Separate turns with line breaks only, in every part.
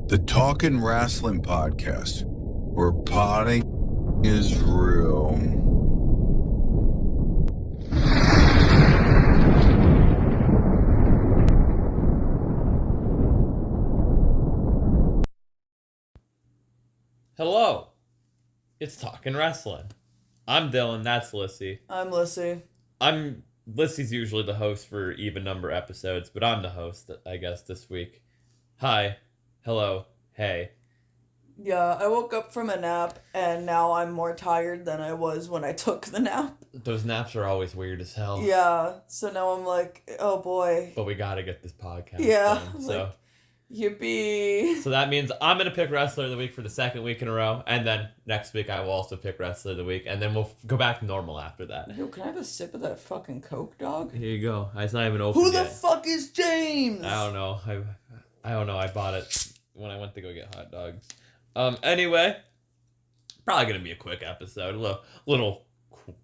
The Talkin Wrasslin podcast, where potting is real.
Hello, it's Talkin Wrasslin. I'm Dylan, that's Lyssie.
I'm Lyssie.
Lyssie's usually the host for even number episodes, but I'm the host, I guess, this week. Hi, hello, hey.
Yeah, I woke up from a nap, and now I'm more tired than I was when I took the nap.
Those naps are always weird as hell.
Yeah, so now I'm like, oh boy.
But we gotta get this podcast done, so.
Like, yippee.
So that means I'm gonna pick Wrestler of the Week for the second week in a row, and then next week I will also pick Wrestler of the Week, and then we'll go back to normal after that.
Yo, can I have a sip of that fucking Coke, dog?
Here you go. It's not even open
Who
yet.
the fuck is James?
I don't know. I don't know. I bought it when I went to go get hot dogs. Anyway, probably gonna be a quick episode, a little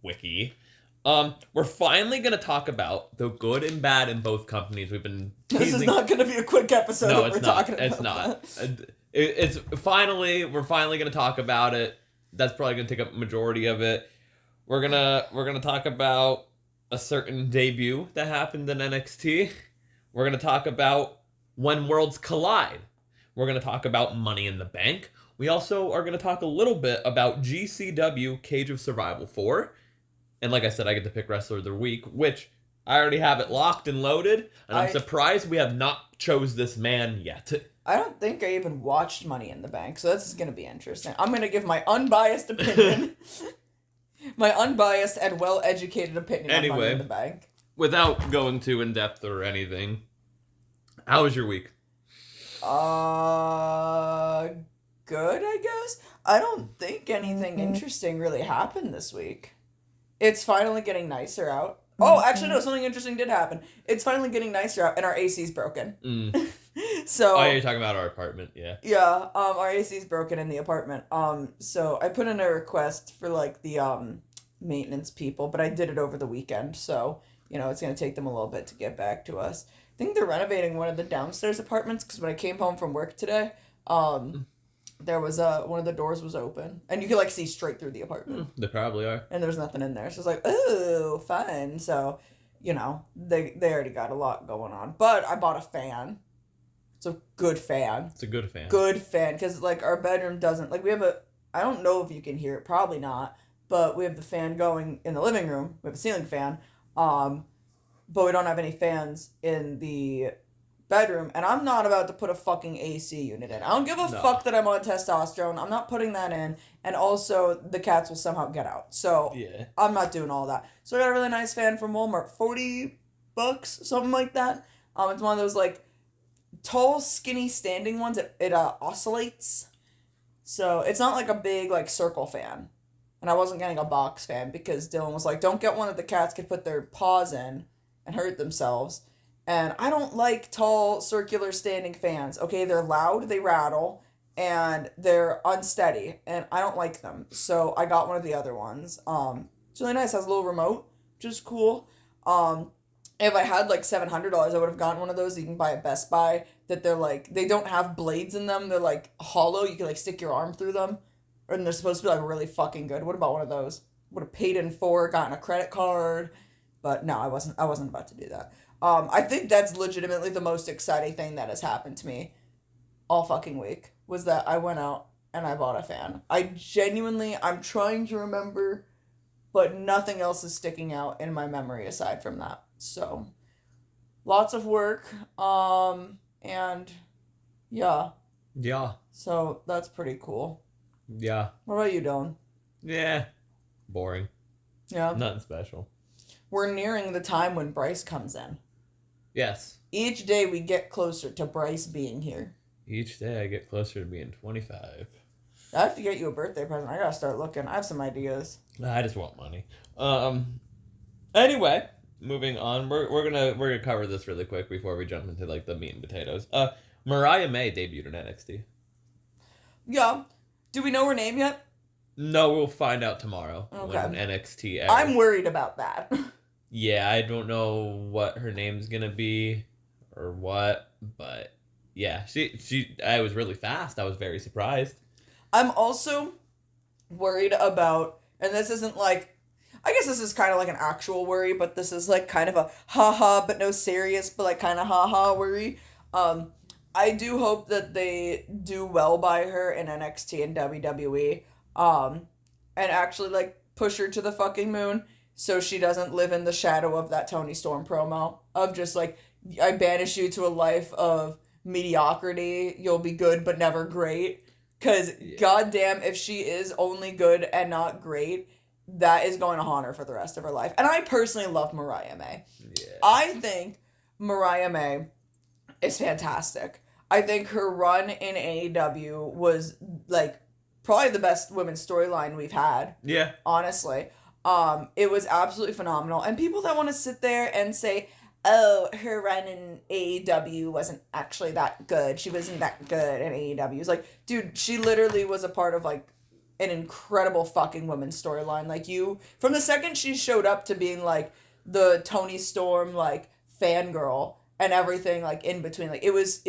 quickie. We're finally gonna talk about the good and bad in both companies. We've been teasing.
This is not gonna be a quick episode.
No,
if
it's
we're
not.
talking about
It's not.
that.
We're finally gonna talk about it. That's probably gonna take up a majority of it. We're gonna talk about a certain debut that happened in NXT. We're gonna talk about when worlds collide. We're gonna talk about Money in the Bank. We also are going to talk a little bit about GCW Cage of Survival 4. And like I said, I get to pick Wrestler of the Week, which I already have it locked and loaded. And I'm surprised we have not chose this man yet.
I don't think I even watched Money in the Bank, so this is going to be interesting. I'm going to give my unbiased opinion. My unbiased and well-educated opinion on Money in the Bank.
Without going too in-depth or anything, how was your week?
Good, I guess. I don't think anything interesting really happened this week. It's finally getting nicer out. Oh, actually, no, something interesting did happen. It's finally getting nicer out, and our AC's broken. So.
Oh, yeah, you're talking about our apartment, yeah.
Yeah, our AC's broken in the apartment. So I put in a request for, like, the, maintenance people, but I did it over the weekend, so, you know, it's gonna take them a little bit to get back to us. I think they're renovating one of the downstairs apartments, because when I came home from work today, there was one of the doors was open, and you could like see straight through the apartment.
They probably are.
And there was nothing in there, so it's like, oh, fun. So, you know, they already got a lot going on. But I bought a fan. It's a good fan.
It's a good fan.
Good fan, because like our bedroom doesn't like we have I don't know if you can hear it, probably not, but we have the fan going in the living room. We have a ceiling fan, but we don't have any fans in the bedroom, and I'm not about to put a fucking AC unit in. I don't give a fuck that I'm on testosterone. I'm not putting that in, and also the cats will somehow get out. So yeah. I'm not doing all that. So I got a really nice fan from Walmart, $40, something like that. It's one of those like tall, skinny standing ones. It oscillates, so it's not like a big like circle fan. And I wasn't getting a box fan because Dylan was like, "Don't get one that the cats could put their paws in and hurt themselves." And I don't like tall, circular standing fans. Okay, they're loud, they rattle, and they're unsteady, and I don't like them. So I got one of the other ones. It's really nice. It has a little remote, which is cool. If I had like $700, I would have gotten one of those that you can buy at Best Buy. That they're like, they don't have blades in them. They're like hollow. You can like stick your arm through them, and they're supposed to be like really fucking good. What about one of those? Would have paid in for, gotten a credit card, but no, I wasn't about to do that. I think that's legitimately the most exciting thing that has happened to me all fucking week, was that I went out and I bought a fan. I'm trying to remember, but nothing else is sticking out in my memory aside from that. So, lots of work, and yeah.
Yeah.
So, that's pretty cool.
Yeah.
What about you, Dylan?
Yeah. Boring.
Yeah.
Nothing special.
We're nearing the time when Bryce comes in.
Yes.
Each day we get closer to Bryce being here.
Each day I get closer to being 25.
I have to get you a birthday present. I gotta start looking. I have some ideas.
I just want money. Anyway, moving on. We're gonna cover this really quick before we jump into like the meat and potatoes. Mariah May debuted in NXT.
Yeah. Do we know her name yet?
No, we'll find out tomorrow.
Okay.
When NXT airs.
I'm worried about that.
Yeah, I don't know what her name's gonna be or what, but Yeah, I was really fast. I was very surprised.
I'm also worried about, and this isn't like, I guess this is kind of like an actual worry, but this is like kind of a haha, but no serious, but like kind of haha worry. I do hope that they do well by her in NXT and WWE, and actually like push her to the fucking moon so she doesn't live in the shadow of that Toni Storm promo of just like, I banish you to a life of mediocrity, you'll be good but never great. Because goddamn, if she is only good and not great, that is going to haunt her for the rest of her life. And I personally love Mariah May.
Yeah.
I think Mariah May is fantastic. I think her run in AEW was like probably the best women's storyline we've had.
Yeah.
Honestly. It was absolutely phenomenal. And people that want to sit there and say, oh, her run in AEW wasn't actually that good. She wasn't that good in AEW. It's like, dude, she literally was a part of like an incredible fucking women's storyline. Like from the second she showed up to being like the Toni Storm like fangirl and everything like in between, like it was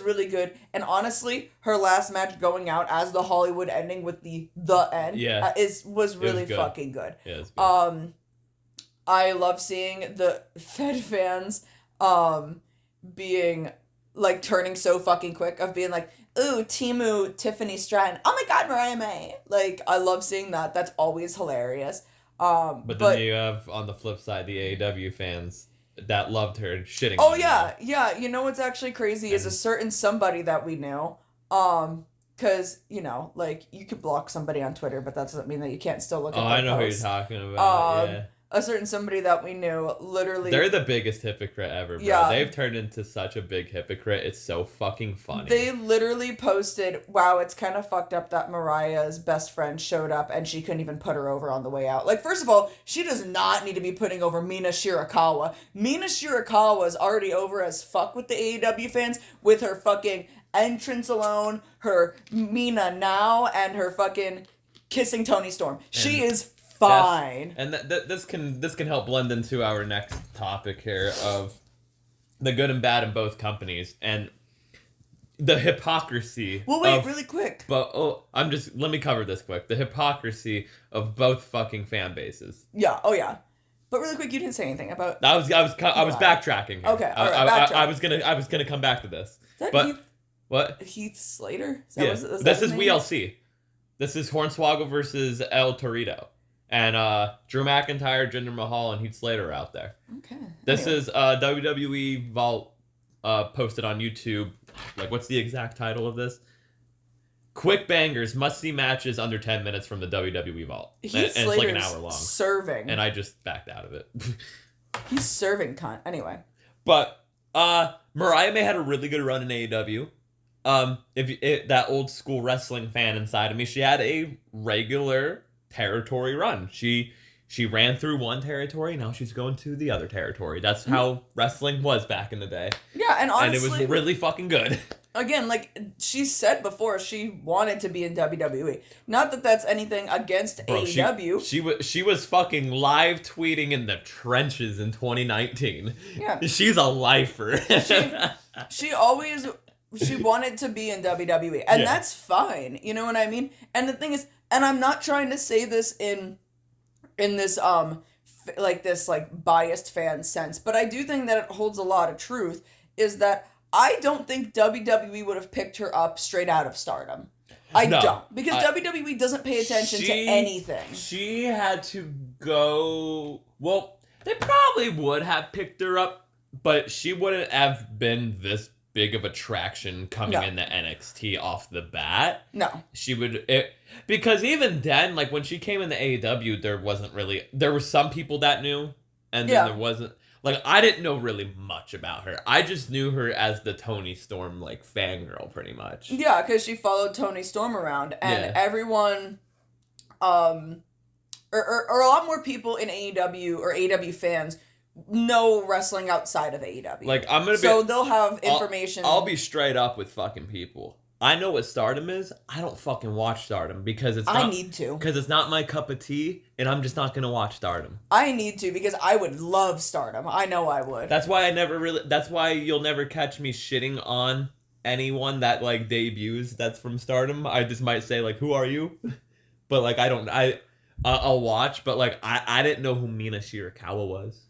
really good. And honestly, her last match going out as the Hollywood ending with the end was really fucking good.
Yeah, it was good.
I love seeing the Fed fans being like turning so fucking quick of being like, ooh, Timu, Tiffany Stratton, oh my god, Mariah May. Like, I love seeing that. That's always hilarious.
But then you have on the flip side the AEW fans that loved her shitting.
Oh yeah. You know what's actually crazy is a certain somebody that we knew. Because, you know, like, you could block somebody on Twitter, but that doesn't mean that you can't still look at their
I know
posts.
who you're talking about, yeah.
A certain somebody that we knew, literally...
They're the biggest hypocrite ever, bro. Yeah. They've turned into such a big hypocrite. It's so fucking funny.
They literally posted, wow, it's kind of fucked up that Mariah's best friend showed up and she couldn't even put her over on the way out. Like, first of all, she does not need to be putting over Mina Shirakawa. Mina Shirakawa is already over as fuck with the AEW fans with her fucking entrance alone, her Mina now, and her fucking kissing Toni Storm. She is fine.
And this can help blend into our next topic here of the good and bad in both companies and the hypocrisy.
Well, wait, really quick.
But let me cover this quick. The hypocrisy of both fucking fan bases.
Yeah. Oh yeah. But really quick, you didn't say anything about.
I was backtracking here.
Okay. All right.
I was gonna come back to this. What?
Heath Slater?
This is WLC. This is Hornswoggle versus El Torito. And Drew McIntyre, Jinder Mahal, and Heath Slater are out there.
Okay.
This is WWE Vault posted on YouTube. Like, what's the exact title of this? Quick bangers, must-see matches under 10 minutes from the WWE Vault.
Heath
and it's
Slater's
like an hour long.
Serving.
And I just backed out of it.
He's serving cunt. Anyway.
But Mariah May had a really good run in AEW. That old school wrestling fan inside of me, she had a regular territory run. She ran through one territory, now she's going to the other territory. That's how wrestling was back in the day.
Yeah, and honestly,
and it was really fucking good.
Again, like she said before, she wanted to be in WWE. Not that that's anything against AEW.
She was fucking live tweeting in the trenches in 2019.
Yeah,
she's a lifer.
she wanted to be in WWE, and that's fine. You know what I mean? And the thing is, and I'm not trying to say this in this biased fan sense, but I do think that it holds a lot of truth, is that I don't think WWE would have picked her up straight out of Stardom. I don't. Because WWE doesn't pay attention to anything.
She had to go... Well, they probably would have picked her up, but she wouldn't have been this big of attraction coming into NXT off the bat.
No.
She would... Because even then, like, when she came into AEW, there were some people that knew, and then there wasn't... Like, I didn't know really much about her. I just knew her as the Toni Storm, like, fangirl, pretty much.
Yeah, because she followed Toni Storm around, and everyone, or a lot more people in AEW, or AEW fans, know wrestling outside of AEW.
Like,
so they'll have information.
I'll be straight up with fucking people. I know what Stardom is. I don't fucking watch Stardom because it's not,
I need to.
because it's not my cup of tea, and I'm just not gonna watch Stardom.
I need to because I would love Stardom. I know I would.
That's why That's why you'll never catch me shitting on anyone that like debuts that's from Stardom. I just might say like, "Who are you?" But like, I'll watch. But like, I didn't know who Mina Shirakawa was.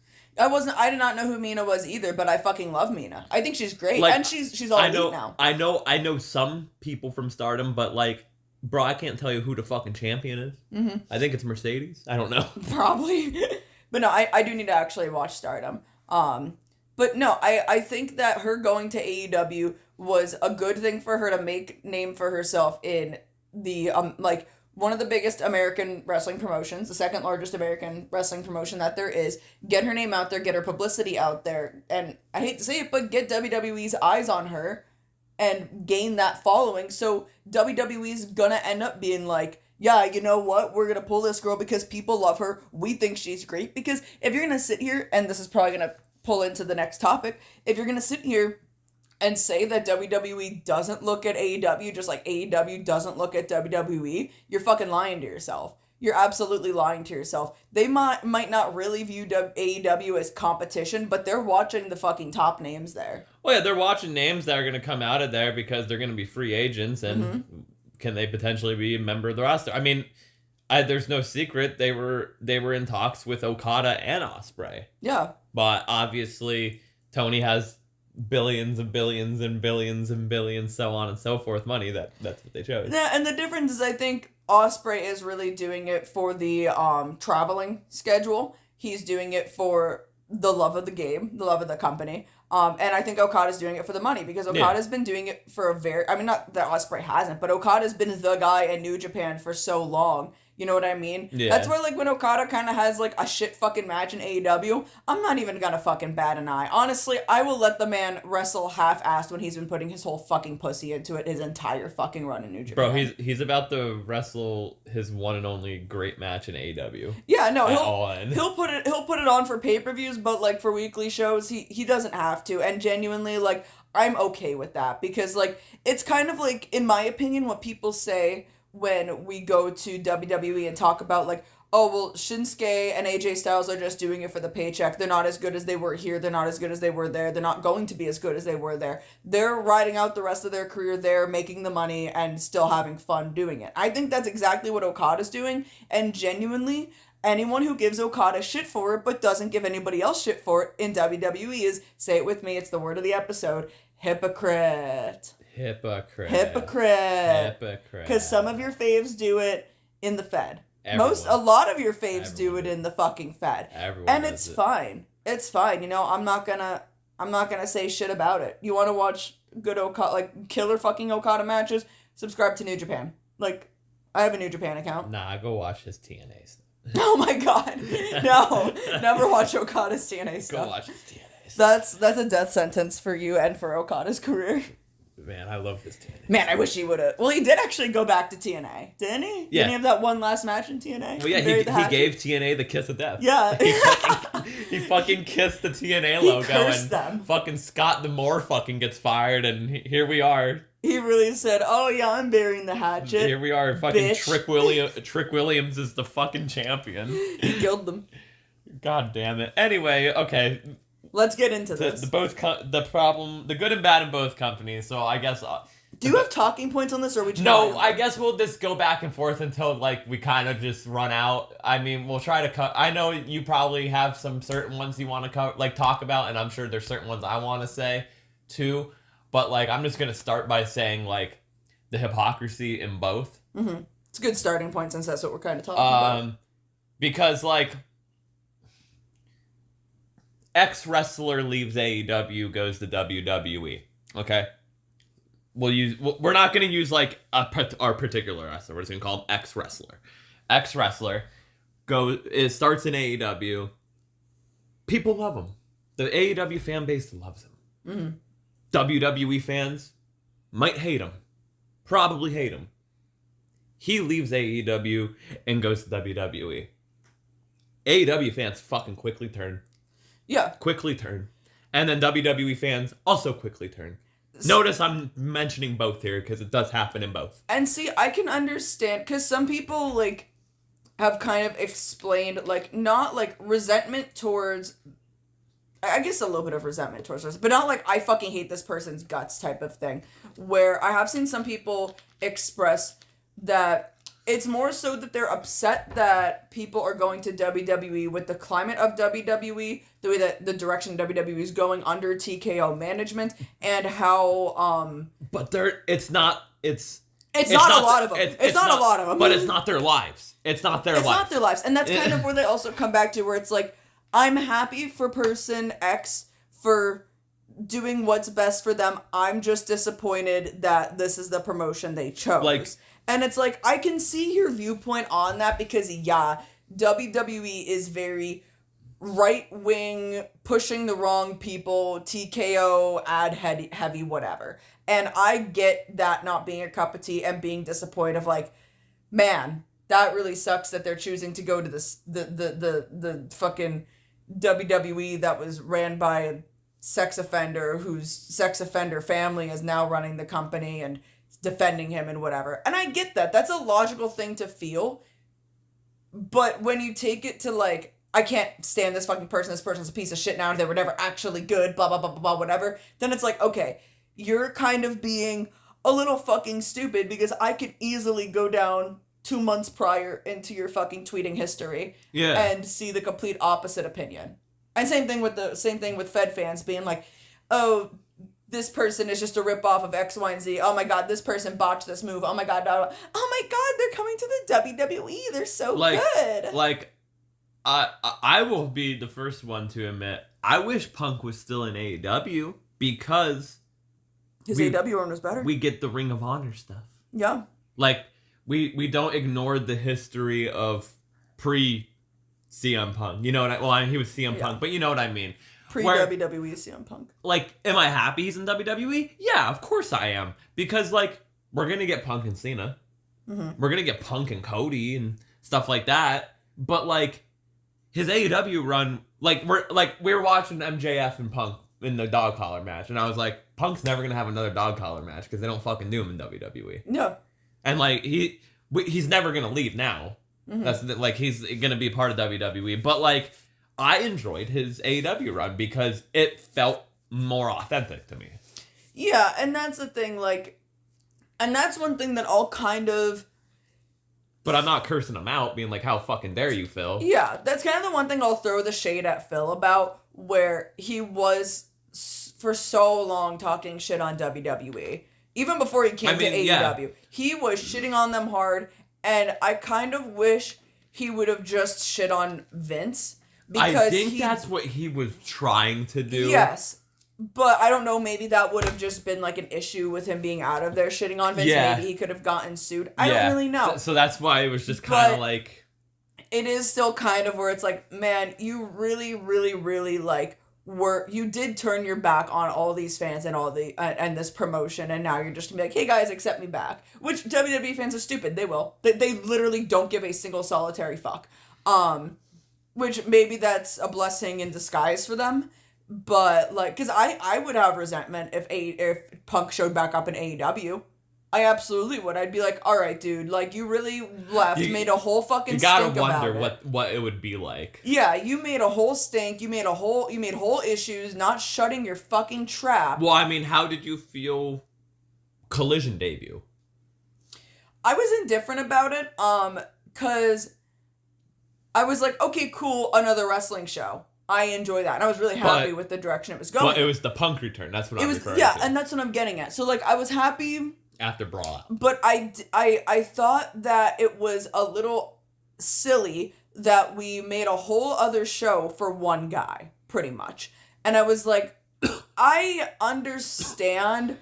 I did not know who Mina was either, but I fucking love Mina. I think she's great,
Like,
and she's all elite now.
I know some people from Stardom, but like, bro, I can't tell you who the fucking champion is.
Mm-hmm.
I think it's Mercedes. I don't know.
Probably. But no, I do need to actually watch Stardom. But no, I think that her going to AEW was a good thing for her to make name for herself in the like one of the biggest American wrestling promotions, the second largest American wrestling promotion that there is. Get her name out there, get her publicity out there, and I hate to say it, but get WWE's eyes on her and gain that following. So WWE's gonna end up being like, yeah, you know what? We're gonna pull this girl because people love her. We think she's great. Because if you're gonna sit here, and this is probably gonna pull into the next topic, if you're gonna sit here and say that WWE doesn't look at AEW just like AEW doesn't look at WWE, you're fucking lying to yourself. You're absolutely lying to yourself. They might not really view AEW as competition, but they're watching the fucking top names there.
Well, yeah, they're watching names that are going to come out of there because they're going to be free agents, and can they potentially be a member of the roster? I mean, there's no secret they were in talks with Okada and Ospreay.
Yeah.
But obviously, Tony has billions and billions and billions and billions, so on and so forth, money. That's what they chose.
Yeah, and the difference is I think Ospreay is really doing it for the traveling schedule. He's doing it for the love of the game, the love of the company. And I think Okada's doing it for the money because Okada's been doing it for not that Ospreay hasn't, but Okada's been the guy in New Japan for so long. You know what I mean?
Yeah.
That's where, like, when Okada kind of has, like, a shit fucking match in AEW, I'm not even gonna fucking bat an eye. Honestly, I will let the man wrestle half-assed when he's been putting his whole fucking pussy into it his entire fucking run in New Japan.
Bro, he's about to wrestle his one and only great match in AEW.
Yeah, no,
He'll
put it on for pay-per-views, but, like, for weekly shows, he doesn't have to. And genuinely, like, I'm okay with that because, like, it's kind of like, in my opinion, what people say when we go to WWE and talk about, like, oh, well, Shinsuke and AJ Styles are just doing it for the paycheck. They're not as good as they were here. They're not as good as they were there. They're not going to be as good as they were there. They're riding out the rest of their career there, making the money, and still having fun doing it. I think that's exactly what Okada's doing, and genuinely, anyone who gives Okada shit for it but doesn't give anybody else shit for it in WWE is, say it with me, it's the word of the episode, hypocrite.
Hypocrite.
Because some of your faves do it in the Fed.
Everyone.
A lot of your faves do it in the fucking Fed.
Everyone
and
does
it's
it.
fine. It's fine. You know, I'm not gonna say shit about it. You want to watch good Okada, like killer fucking Okada matches? Subscribe to New Japan. Like, I have a New Japan account.
Nah, go watch his TNA stuff.
Oh my god, no! Never watch Okada's TNA stuff.
Go watch his TNA stuff.
That's a death sentence for you and for Okada's career.
Man, I love his TNA.
Man, I wish he would have. Well, he did actually go back to TNA, didn't he?
Yeah.
Didn't he have that one last match in TNA?
Well, yeah, he gave TNA the kiss of death.
Yeah.
He fucking kissed the TNA logo,
cursed
and
them.
fucking Scott D'Amore fucking gets fired, and here we are.
He really said, "Oh yeah, I'm burying the hatchet."
Here we are. Fucking
bitch.
Trick Williams is the fucking champion.
He killed them.
God damn it. Anyway, okay.
Let's get into this.
The good and bad in both companies. So I guess.
Do you have talking points on this, or are we just
No, I guess we'll just go back and forth until like we kind of just run out. I mean, we'll try to cut. I know you probably have some certain ones you want to cover, like talk about, and I'm sure there's certain ones I want to say too. But like, I'm just gonna start by saying like the hypocrisy in both.
Mm-hmm. It's a good starting point since that's what we're kind of talking about.
Because like, ex-wrestler leaves AEW, goes to WWE. Okay. We're not going to use like our particular wrestler. We're just going to call him ex-wrestler. Ex-wrestler starts in AEW. People love him. The AEW fan base loves him.
Mm-hmm.
WWE fans might hate him. Probably hate him. He leaves AEW and goes to WWE. AEW fans fucking quickly turn.
Yeah.
Quickly turn. And then WWE fans also quickly turn. Notice I'm mentioning both here because it does happen in both.
And see, I can understand, because some people, like, have kind of explained, like, not, like, resentment towards, I guess a little bit of resentment towards us, but not, like, I fucking hate this person's guts type of thing, where I have seen some people express that it's more so that they're upset that people are going to WWE with the climate of WWE, the way that the direction WWE is going under TKO management, and how
But it's not a
lot of them. It's not a lot of them.
But it's not their lives. It's not their lives.
And that's kind of where they also come back to, where it's like, I'm happy for person X for doing what's best for them. I'm just disappointed that this is the promotion they chose.
Like,
and it's like, I can see your viewpoint on that, because yeah, WWE is very right-wing, pushing the wrong people, TKO, ad heavy, whatever. And I get that not being a cup of tea and being disappointed of like, man, that really sucks that they're choosing to go to this the fucking WWE that was ran by a sex offender whose sex offender family is now running the company and defending him and whatever. And I get that. That's a logical thing to feel. But when you take it to like, I can't stand this fucking person, this person's a piece of shit now, they were never actually good, blah, blah, blah, blah, blah, whatever, then it's like, okay, you're kind of being a little fucking stupid, because I could easily go down 2 months prior into your fucking tweeting history and see the complete opposite opinion. And same thing with Fed fans being like, oh, this person is just a ripoff of X, Y, and Z. Oh my god, this person botched this move. Oh my god, they're coming to the WWE. They're so good.
Like, I will be the first one to admit, I wish Punk was still in AEW, because
his AEW run was better.
We get the Ring of Honor stuff.
Yeah.
Like, we don't ignore the history of pre-CM Punk. You know what I mean, he was CM Punk, but you know what I mean.
Pre-WWE CM Punk.
Like, am I happy he's in WWE? Yeah, of course I am. Because, like, we're going to get Punk and Cena. Mm-hmm. We're going to get Punk and Cody and stuff like that. But, like, his AEW run, like, we're watching MJF and Punk in the dog collar match. And I was like, Punk's never going to have another dog collar match because they don't fucking do him in WWE.
No.
And, like, he's never going to leave now. Mm-hmm. That's, like, he's going to be part of WWE. But, like, I enjoyed his AEW run because it felt more authentic to me.
Yeah, and that's the thing, like, and that's one thing that I'll kind of...
But I'm not cursing him out, being like, how fucking dare you, Phil?
Yeah, that's kind of the one thing I'll throw the shade at Phil about, where he was, for so long, talking shit on WWE. Even before he came to AEW. Yeah. He was shitting on them hard, and I kind of wish he would have just shit on Vince. Because
I think that's what he was trying to do.
Yes. But I don't know, maybe that would have just been like an issue with him being out of there shitting on Vince. Yeah. Maybe he could have gotten sued. I don't really know.
So that's why it was just kind of like...
It is still kind of where it's like, man, you really, really, really like you did turn your back on all these fans and all the and this promotion, and now you're just gonna be like, hey guys, accept me back. Which WWE fans are stupid. They will. They literally don't give a single solitary fuck. Which maybe that's a blessing in disguise for them. But, like, because I would have resentment if Punk showed back up in AEW. I absolutely would. I'd be like, all right, dude, like, you really left, made a whole fucking stink about it. You
gotta wonder what it would be like.
Yeah, you made a whole stink, you made whole issues, not shutting your fucking trap.
Well, I mean, how did you feel Collision debut?
I was indifferent about it, because I was like, okay, cool, another wrestling show. I enjoy that. And I was really happy with the direction it was going.
But it was the Punk return. That's what I'm referring to.
Yeah, and that's what I'm getting at. So, like, I was happy...
After Brawl Out.
But I thought that it was a little silly that we made a whole other show for one guy, pretty much. And I was like, I understand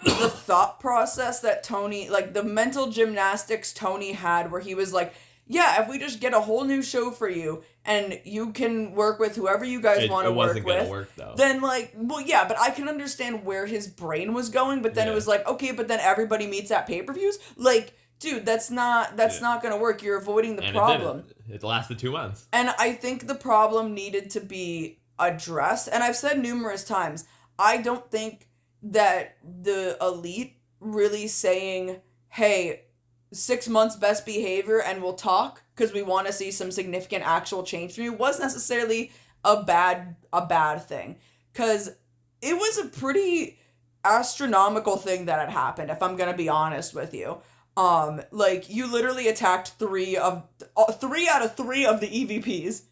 the thought process that Tony... Like, the mental gymnastics Tony had where he was like... Yeah, if we just get a whole new show for you and you can work with whoever you guys want to work with. It wasn't going to work, though. Then, like, well, yeah, but I can understand where his brain was going, but then it was like, okay, but then everybody meets at pay-per-views? Like, dude, that's not going to work. You're avoiding the problem.
It lasted 2 months.
And I think the problem needed to be addressed. And I've said numerous times, I don't think that the Elite really saying, hey, 6 months best behavior and we'll talk because we want to see some significant actual change from you was necessarily a bad thing. Because it was a pretty astronomical thing that had happened, if I'm going to be honest with you. Like, you literally attacked 3 out of 3 of the EVPs.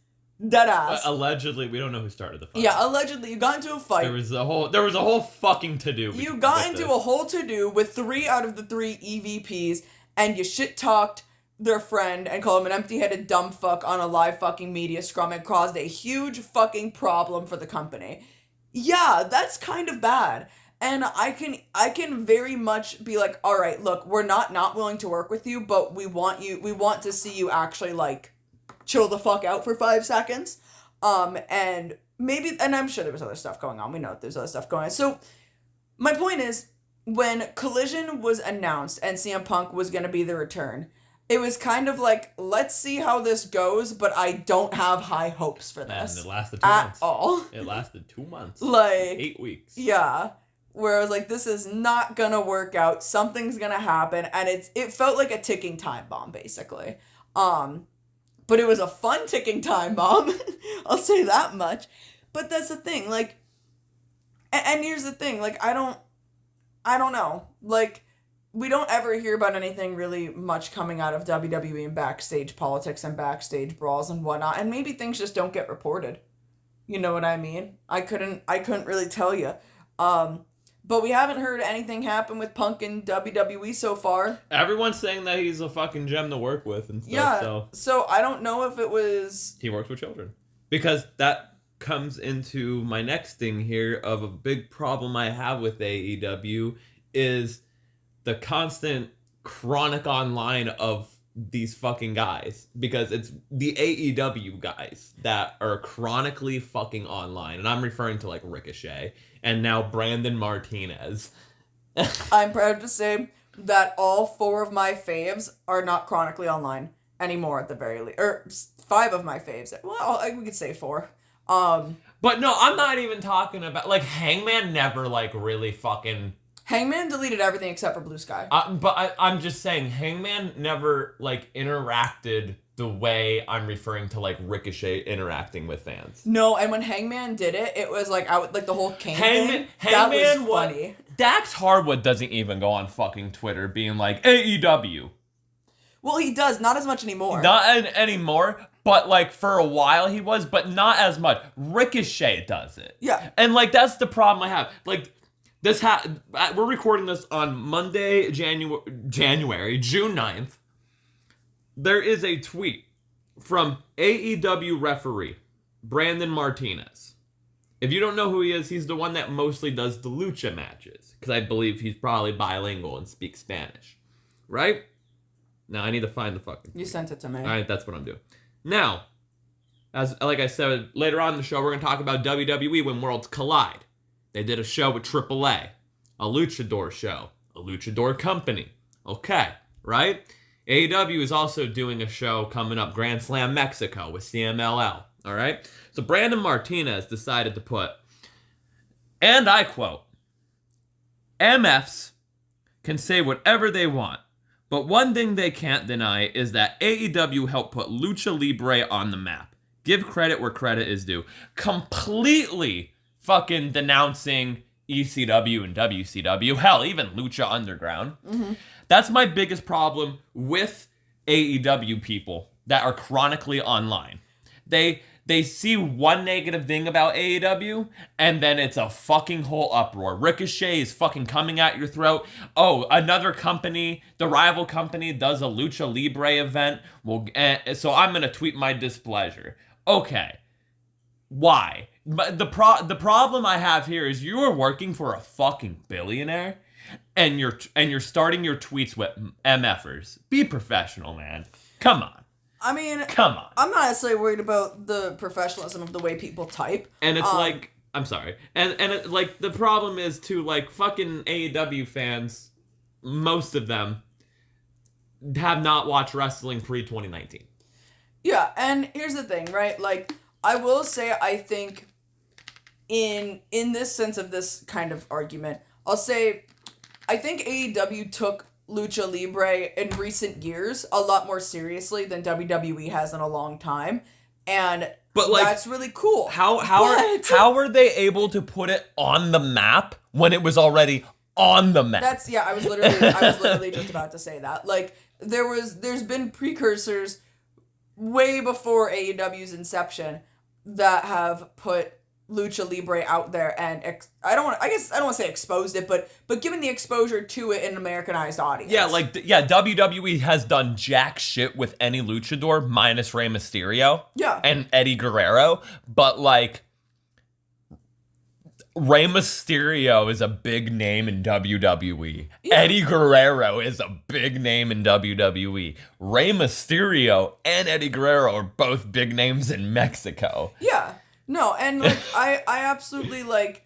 Deadass.
Allegedly, we don't know who started the fight.
Yeah, allegedly, you got into a fight.
There was a whole fucking to-do.
You got into a whole to-do with 3 out of the 3 EVPs, and you shit-talked their friend and called him an empty-headed dumb fuck on a live fucking media scrum and caused a huge fucking problem for the company. Yeah, that's kind of bad. And I can very much be like, all right, look, we're not willing to work with you, but we want to see you actually, like, chill the fuck out for 5 seconds. And I'm sure there was other stuff going on. We know there's other stuff going on. So my point is, when Collision was announced and CM Punk was going to be the return, it was kind of like, let's see how this goes, but I don't have high hopes for this.
And it lasted 2 months.
At all.
It lasted 2 months.
Like
8 weeks.
Yeah. Where I was like, this is not gonna work out. Something's gonna happen, and it felt like a ticking time bomb, basically. But it was a fun ticking time bomb. I'll say that much. But that's the thing, like, and here's the thing, like, I don't know. Like, we don't ever hear about anything really much coming out of WWE and backstage politics and backstage brawls and whatnot, and maybe things just don't get reported. You know what I mean? I couldn't really tell you. But we haven't heard anything happen with Punk in WWE so far.
Everyone's saying that he's a fucking gem to work with and stuff.
Yeah, so I don't know if it was...
He works with children. Because that comes into my next thing here of a big problem I have with AEW is the constant chronic online of these fucking guys. Because it's the AEW guys that are chronically fucking online. And I'm referring to, like, Ricochet and now Brandon Martinez.
I'm proud to say that all 4 of my faves are not chronically online anymore at the very least. Or 5 of my faves. Well, we could say 4.
But no, I'm not even talking about... Like, Hangman never, like, really fucking...
Hangman deleted everything except for Blue Sky.
But I'm just saying, Hangman never, like, interacted the way I'm referring to, like, Ricochet interacting with fans.
No, and when Hangman did it, it was like, the whole Kane thing. That was funny.
Dax Harwood doesn't even go on fucking Twitter being like, AEW.
Well, he does, not as much anymore.
Not anymore, but, like, for a while he was, but not as much. Ricochet does it.
Yeah.
And, like, that's the problem I have. Like, we're recording this on Monday, June 9th. There is a tweet from AEW referee Brandon Martinez. If you don't know who he is, he's the one that mostly does the lucha matches. Because I believe he's probably bilingual and speaks Spanish. Right? Now, I need to find the fucking tweet.
You sent it to me.
Alright, that's what I'm doing. Now, like I said, later on in the show, we're going to talk about WWE when worlds collide. They did a show with AAA, a luchador show, a luchador company. Okay, right? AEW is also doing a show coming up, Grand Slam Mexico, with CMLL. All right? So Brandon Martinez decided to put, and I quote, MFs can say whatever they want, but one thing they can't deny is that AEW helped put Lucha Libre on the map. Give credit where credit is due. Completely fucking denouncing ECW and WCW. Hell, even Lucha Underground. Mm-hmm. That's my biggest problem with AEW people that are chronically online. They see one negative thing about AEW, and then it's a fucking whole uproar. Ricochet is fucking coming at your throat. Oh, another company, the rival company, does a Lucha Libre event. Well, so I'm going to tweet my displeasure. Okay. Why? But the problem I have here is you are working for a fucking billionaire, and you're starting your tweets with MFers. Be professional, man. Come on.
I mean,
come on.
I'm not necessarily worried about the professionalism of the way people type.
And it's like, I'm sorry. And it, like, the problem is, too, like, fucking AEW fans, most of them, have not watched wrestling pre-2019.
Yeah, and here's the thing, right? Like, I will say, I think, in this sense of this kind of argument, I'll say, I think AEW took Lucha Libre in recent years a lot more seriously than WWE has in a long time. And
but like,
that's really cool.
How were they able to put it on the map when it was already on the map?
I was literally just about to say that. Like, there's been precursors way before AEW's inception that have put Lucha Libre out there, and I don't want to say exposed it, but given the exposure to it in an Americanized audience.
WWE has done jack shit with any luchador minus Rey Mysterio.
Yeah.
And Eddie Guerrero, but like Rey Mysterio is a big name in WWE. Yeah. Eddie Guerrero is a big name in WWE. Rey Mysterio and Eddie Guerrero are both big names in Mexico.
Yeah. No, and like I absolutely like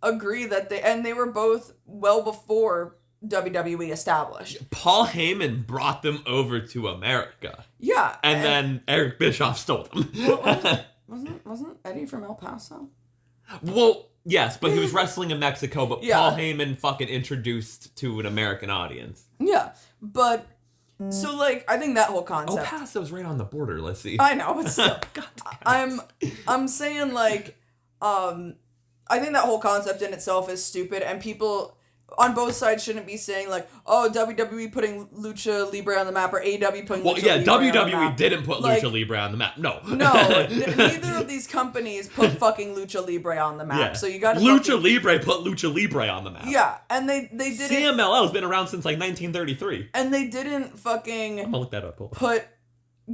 agree that they were both well before WWE established.
Paul Heyman brought them over to America.
Yeah.
And then Eric Bischoff stole them.
Wasn't Eddie from El Paso?
Well, yes, but he was wrestling in Mexico, but
yeah.
Paul Heyman fucking introduced to an American audience.
Yeah, but so like I think that whole concept.
El Paso's right on the border, lyssie.
I know, but still. I'm saying like I think that whole concept in itself is stupid, and people on both sides shouldn't be saying like, oh, WWE putting Lucha Libre on the map or AEW putting Lucha Libre on the map.
WWE didn't put Lucha Libre on the map. No.
Neither of these companies put fucking Lucha Libre on the map. Yeah. So you got
Lucha Libre put Lucha Libre on the map.
Yeah, and they didn't.
CMLL has been around since like 1933.
And they didn't fucking
I'm gonna look that up.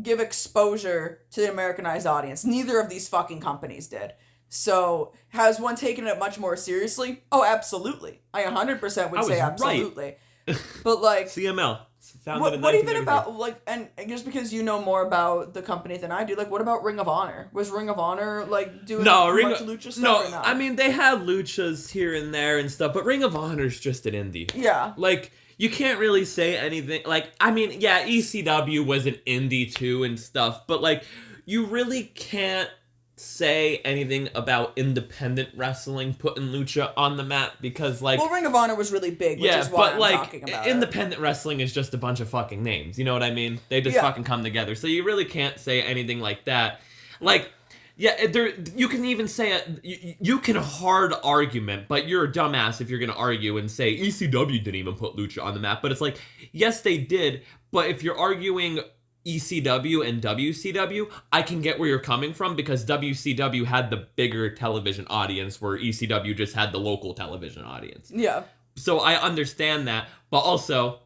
give exposure to the Americanized audience. Neither of these fucking companies did. So, has one taken it much more seriously? Oh, absolutely. I 100% would say absolutely. Right. But, like...
CML.
What even about, like, and just because you know more about the company than I do, like, what about Ring of Honor? Was Ring of Honor, like, doing much lucha stuff or not?
I mean, they have luchas here and there and stuff, but Ring of Honor's just an indie.
Yeah.
Like... You can't really say anything, like, I mean, yeah, ECW was an indie too and stuff, but, like, you really can't say anything about independent wrestling putting lucha on the map because, like...
Well, Ring of Honor was really big, which is why I'm talking about
independent wrestling is just a bunch of fucking names, you know what I mean? They just fucking come together, so you really can't say anything like that. Like... Yeah, you can even say you can hard argument, but you're a dumbass if you're gonna argue and say ECW didn't even put lucha on the map. But it's like, yes, they did. But if you're arguing ECW and WCW, I can get where you're coming from because WCW had the bigger television audience, where ECW just had the local television audience.
Yeah.
So I understand that, but also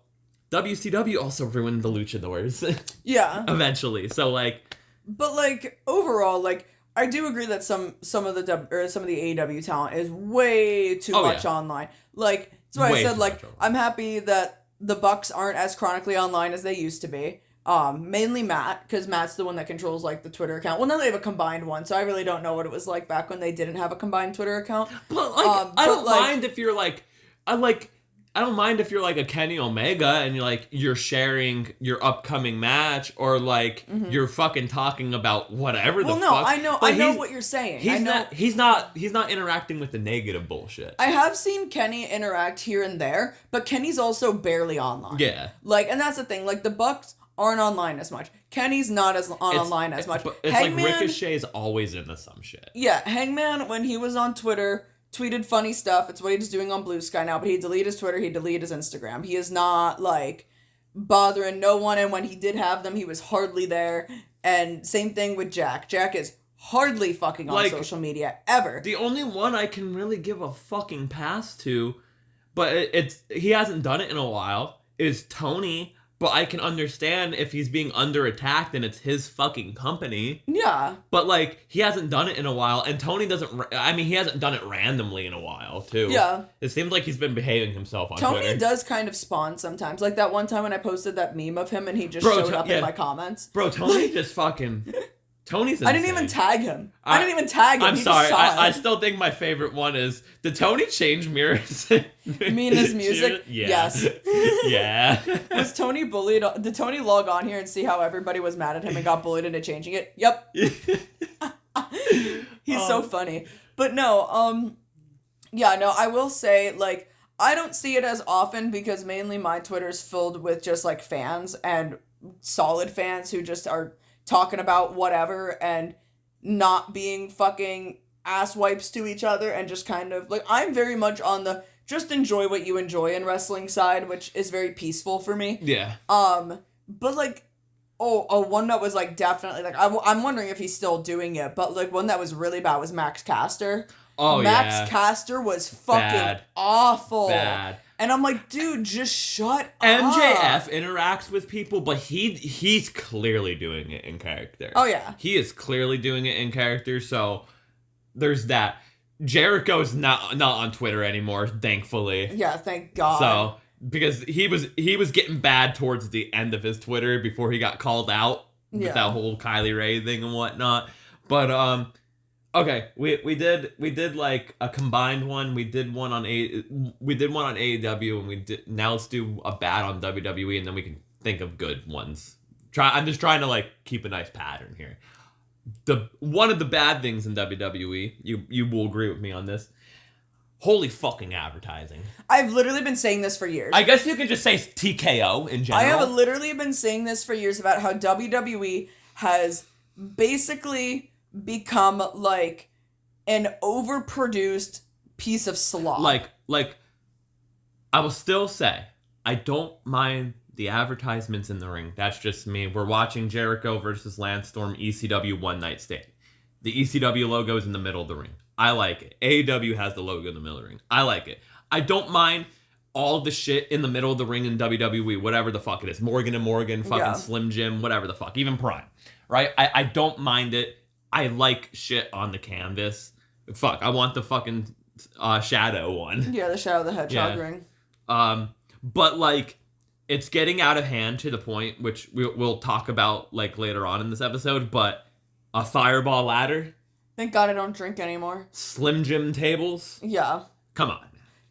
WCW also ruined the luchadors.
Yeah.
Eventually, so like.
But like overall, like. I do agree that some of the AEW talent is way too much online. Like that's why I said like I'm happy that the Bucks aren't as chronically online as they used to be. Mainly Matt, because Matt's the one that controls like the Twitter account. Well, now they have a combined one, so I really don't know what it was like back when they didn't have a combined Twitter account.
But like I don't mind if you're like I don't mind if you're like a Kenny Omega and you're sharing your upcoming match or like you're fucking talking about whatever the fuck. Well, no,
I know what you're saying.
He's not interacting with the negative bullshit.
I have seen Kenny interact here and there, but Kenny's also barely online.
Yeah.
Like, and that's the thing. Like the Bucks aren't online as much. Kenny's not online as much.
It's Hangman, like Ricochet's always into some shit.
Yeah, Hangman when he was on Twitter tweeted funny stuff. It's what he's doing on Blue Sky now, but he'd delete his Twitter, he'd delete his Instagram. He is not, like, bothering no one, and when he did have them, he was hardly there. And same thing with Jack. Jack is hardly fucking on social media, ever.
The only one I can really give a fucking pass to, but he hasn't done it in a while, is Tony. But I can understand if he's being under attack and it's his fucking company.
Yeah.
But, like, he hasn't done it in a while. And Tony he hasn't done it randomly in a while, too.
Yeah.
It seems like he's been behaving himself on Twitter.
Tony does kind of spawn sometimes. Like that one time when I posted that meme of him and he just showed up in my comments.
Bro, Tony just fucking... Tony's insane.
I didn't even tag him.
I'm sorry. I still think my favorite one is, did Tony change mirrors?
Mina's music?
Yeah.
Yes.
Yeah.
Was Tony bullied? Did Tony log on here and see how everybody was mad at him and got bullied into changing it? Yep. He's so funny. But no, yeah, no, I will say, like, I don't see it as often because mainly my Twitter's filled with just like fans and solid fans who just are talking about whatever and not being fucking ass wipes to each other and just kind of like, I'm very much on the just enjoy what you enjoy in wrestling side, which is very peaceful for me.
Yeah.
But like, one that was like definitely like, I'm wondering if he's still doing it, but like one that was really bad was Max Caster.
Oh,
Max Caster was fucking awful.
Bad.
And I'm like, dude, just shut up.
MJF interacts with people, but he's clearly doing it in character.
Oh, yeah.
He is clearly doing it in character, so there's that. Jericho's not on Twitter anymore, thankfully.
Yeah, thank God.
So, because he was getting bad towards the end of his Twitter before he got called out with that whole Kylie Ray thing and whatnot. But, okay, we did like a combined one. We did one on AEW, and now let's do a bad on WWE, and then we can think of good ones. I'm just trying to like keep a nice pattern here. One of the bad things in WWE, you will agree with me on this. Holy fucking advertising.
I've literally been saying this for years.
I guess you could just say TKO in general.
I have literally been saying this for years about how WWE has basically become like an overproduced piece of slop.
Like I will still say I don't mind the advertisements in the ring. That's just me. We're watching Jericho versus Lance Storm ECW One Night Stand. The ECW logo is in the middle of the ring. I like it. AEW has the logo in the middle of the ring. I like it. I don't mind all the shit in the middle of the ring in WWE, whatever the fuck it is. Morgan and Morgan, fucking Slim Jim, whatever the fuck. Even Prime. Right? I don't mind it. I like shit on the canvas. Fuck, I want the fucking Shadow one.
Yeah, the Shadow the Hedgehog ring.
But like, it's getting out of hand to the point, which we'll talk about like later on in this episode, but a fireball ladder.
Thank God I don't drink anymore.
Slim Jim tables.
Yeah.
Come on.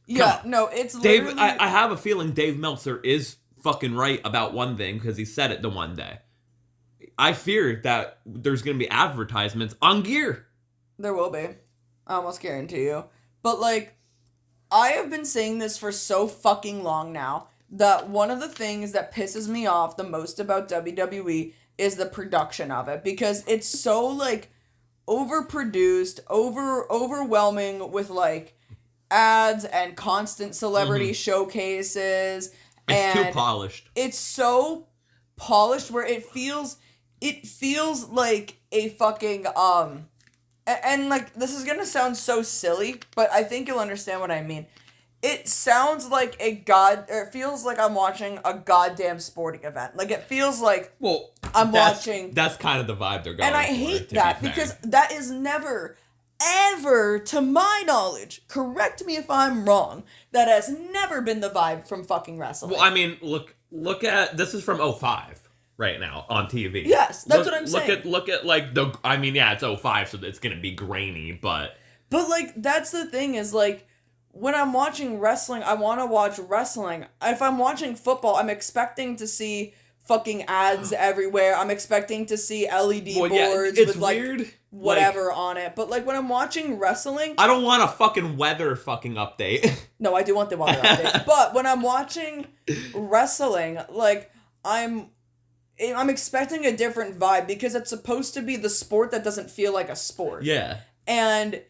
Yeah, no, it's literally...
Dave, I have a feeling Dave Meltzer is fucking right about one thing because he said it the one day. I fear that there's going to be advertisements on gear.
There will be. I almost guarantee you. But, like, I have been saying this for so fucking long now that one of the things that pisses me off the most about WWE is the production of it. Because it's so, like, overproduced, overwhelming with, like, ads and constant celebrity showcases.
It's too polished.
It's so polished where it feels like a fucking, and like, this is gonna sound so silly, but I think you'll understand what I mean. It sounds like it feels like I'm watching a goddamn sporting event. Like, it feels like watching.
That's kind of the vibe they're going
and I
for,
hate that because that is never, ever, to my knowledge, correct me if I'm wrong, that has never been the vibe from fucking wrestling.
Well, I mean, look at, this is from 05. Right now on TV.
Yes, that's what I'm saying.
Look at like it's 05, so it's gonna be grainy, but
like, that's the thing is, like, when I'm watching wrestling, I want to watch wrestling. If I'm watching football, I'm expecting to see fucking ads everywhere. I'm expecting to see LED boards with like
weird.
Whatever on it. But like, when I'm watching wrestling,
I don't want a fucking weather fucking update.
No, I do want the weather update. But when I'm watching wrestling, like, I'm expecting a different vibe because it's supposed to be the sport that doesn't feel like a sport.
Yeah.
And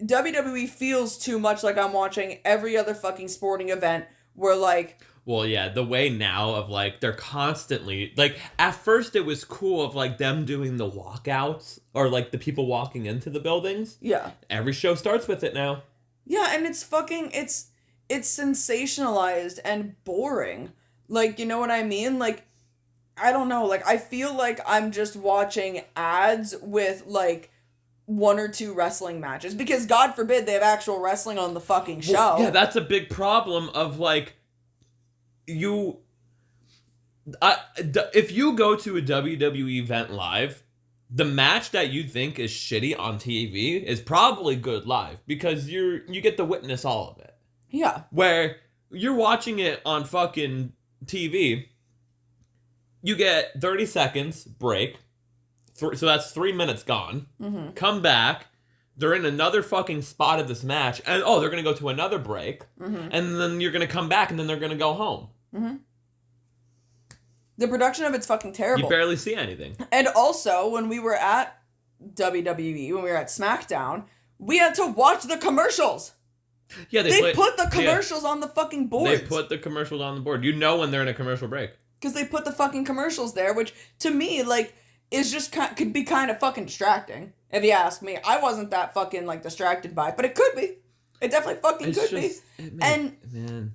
WWE feels too much like I'm watching every other fucking sporting event where, like...
Well, yeah, the way now of, like, they're constantly... Like, at first it was cool of, like, them doing the walkouts or, like, the people walking into the buildings.
Yeah.
Every show starts with it now.
Yeah, and it's fucking... It's sensationalized and boring. Like, you know what I mean? Like... I don't know, like, I feel like I'm just watching ads with, like, one or two wrestling matches. Because, God forbid, they have actual wrestling on the fucking show.
Well, yeah, that's a big problem of, like, if you go to a WWE event live, the match that you think is shitty on TV is probably good live. Because you get to witness all of it.
Yeah.
Where you're watching it on fucking TV... You get 30 seconds break, so that's 3 minutes gone.
Mm-hmm.
Come back, They're in another fucking spot of this match, and they're gonna go to another break, and then you're gonna come back, and then they're gonna go home.
The production of it's fucking terrible.
You barely see anything.
And also, when we were at WWE, when we were at SmackDown, we had to watch the commercials.
Yeah,
they put the commercials on the fucking board.
They put the commercials on the board. You know when they're in a commercial break.
Because they put the fucking commercials there, which, to me, like, is just could be kind of fucking distracting, if you ask me. I wasn't that fucking, like, distracted by it, but it could be. It definitely fucking could be. Man.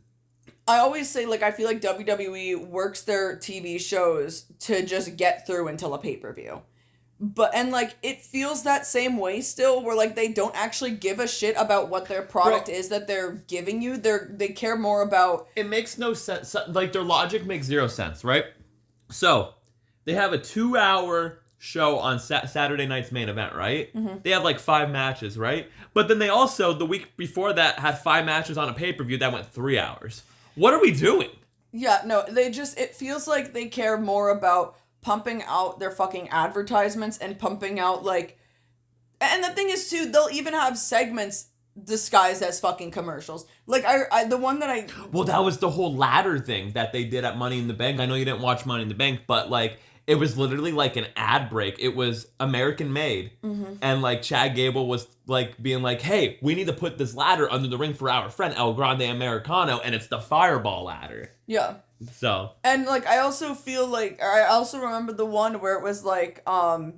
I always say, like, I feel like WWE works their TV shows to just get through until a pay-per-view. And, like, it feels that same way still, where, like, they don't actually give a shit about what their product is that they're giving you. They care more about...
It makes no sense. Like, their logic makes zero sense, right? So, they have a 2-hour show on Saturday night's main event, right? They have, like, 5 matches, right? But then they also, the week before that, had 5 matches on a pay-per-view that went 3 hours. What are we doing?
Yeah, no, it feels like they care more about pumping out their fucking advertisements and pumping out, like, and the thing is, too, they'll even have segments disguised as fucking commercials. Like, the one that I...
Well, that was the whole ladder thing that they did at Money in the Bank. I know you didn't watch Money in the Bank, but, like, it was literally like an ad break. It was American made. And, like, Chad Gable was, like, being like, hey, we need to put this ladder under the ring for our friend El Grande Americano, and it's the Fireball ladder.
Yeah.
So.
And, like, I also feel like, I also remember the one where it was, like, I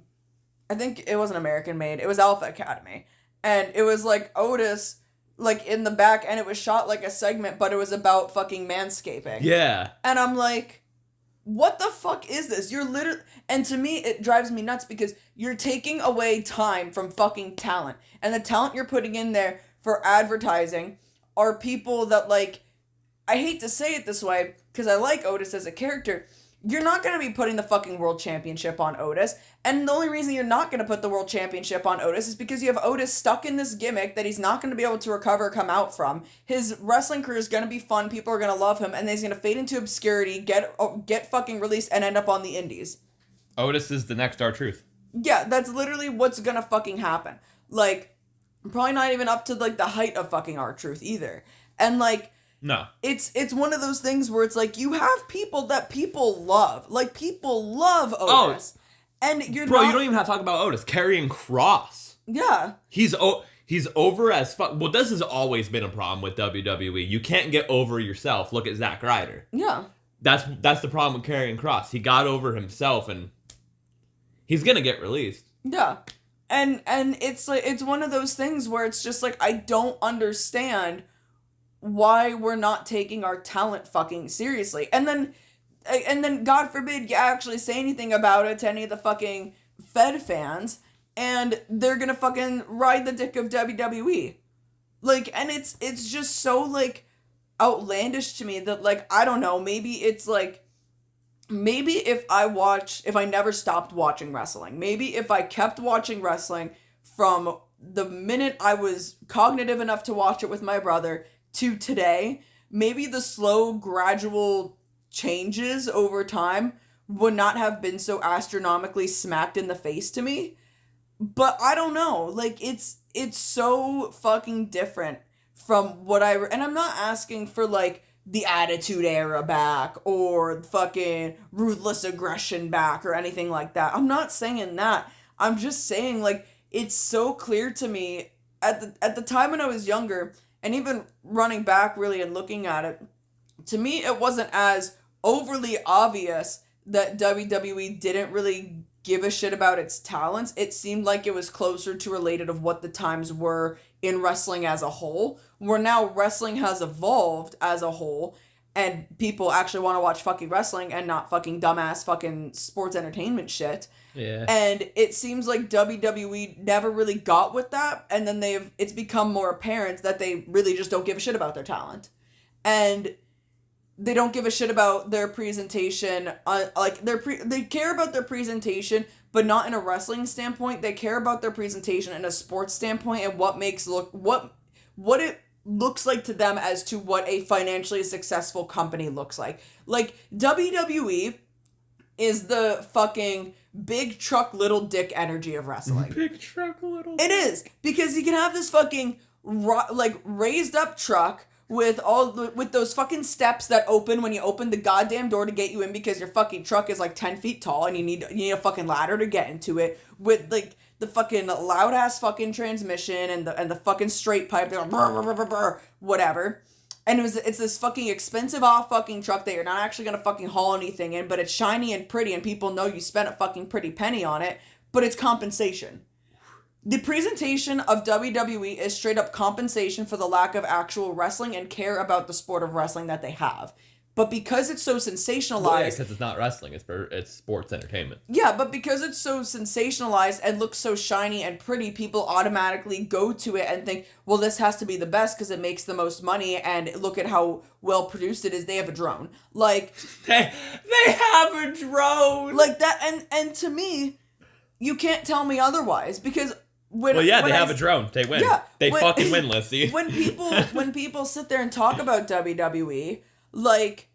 think it wasn't American made. It was Alpha Academy. And it was, like, Otis, like, in the back, and it was shot like a segment, but it was about fucking manscaping.
Yeah.
And I'm like... What the fuck is this? You're literally... And to me, it drives me nuts because you're taking away time from fucking talent. And the talent you're putting in there for advertising are people that, like... I hate to say it this way, because I like Otis as a character. You're not going to be putting the fucking World Championship on Otis. And the only reason you're not going to put the World Championship on Otis is because you have Otis stuck in this gimmick that he's not going to be able to recover or come out from. His wrestling career is going to be fun. People are going to love him. And then he's going to fade into obscurity, get fucking released, and end up on the indies.
Otis is the next R-Truth.
Yeah, that's literally what's going to fucking happen. Like, probably not even up to, like, the height of fucking R-Truth either. And, like...
No.
It's one of those things where it's like, you have people that people love. Like, people love Otis. And you're
Bro, you don't even have to talk about Otis. Karrion Kross.
Yeah.
He's over as fuck. Well, this has always been a problem with WWE. You can't get over yourself. Look at Zack Ryder.
Yeah.
That's the problem with Karrion Kross. He got over himself, and he's gonna get released.
Yeah. And it's like, it's one of those things where it's just like, I don't understand why we're not taking our talent fucking seriously. And then God forbid you actually say anything about it to any of the fucking Fed fans, and they're gonna fucking ride the dick of WWE. Like, and it's just so, like, outlandish to me that, like, I don't know, maybe it's like, maybe if I never stopped watching wrestling, maybe if I kept watching wrestling from the minute I was cognitive enough to watch it with my brother to today, maybe the slow, gradual changes over time would not have been so astronomically smacked in the face to me. But I don't know. Like, it's so fucking different from what and I'm not asking for, like, the Attitude Era back or fucking Ruthless Aggression back or anything like that. I'm not saying that. I'm just saying, like, it's so clear to me at the time when I was younger, and even running back really and looking at it, to me it wasn't as overly obvious that WWE didn't really give a shit about its talents. It seemed like it was closer to related of what the times were in wrestling as a whole, where now wrestling has evolved as a whole, and people actually want to watch fucking wrestling and not fucking dumbass fucking sports entertainment shit.
Yeah.
And it seems like WWE never really got with that, and then it's become more apparent that they really just don't give a shit about their talent. And they don't give a shit about their presentation, they care about their presentation, but not in a wrestling standpoint. They care about their presentation in a sports standpoint and what it looks like to them as to what a financially successful company looks like. Like, WWE is the fucking big truck, little dick energy of wrestling.
Big truck, little.
It is, because you can have this fucking raised up truck with those fucking steps that open when you open the goddamn door to get you in, because your fucking truck is like 10 feet tall and you need a fucking ladder to get into it, with like the fucking loud ass fucking transmission and the fucking straight pipe, like, brr, brr, brr, brr, brr, whatever. And it's this fucking expensive off fucking truck that you're not actually gonna fucking haul anything in, but it's shiny and pretty and people know you spent a fucking pretty penny on it, but it's compensation. The presentation of WWE is straight up compensation for the lack of actual wrestling and care about the sport of wrestling that they have. But because it's so sensationalized...
Well, yeah, because it's not wrestling, it's sports entertainment.
Yeah, but because it's so sensationalized and looks so shiny and pretty, people automatically go to it and think, well, this has to be the best because it makes the most money, and look at how well produced it is. They have a drone. Like...
They have a drone!
Like that, and to me, you can't tell me otherwise, because... They
have a drone. They win. Yeah, they fucking win, Lyssie.
When people sit there and talk about WWE, like,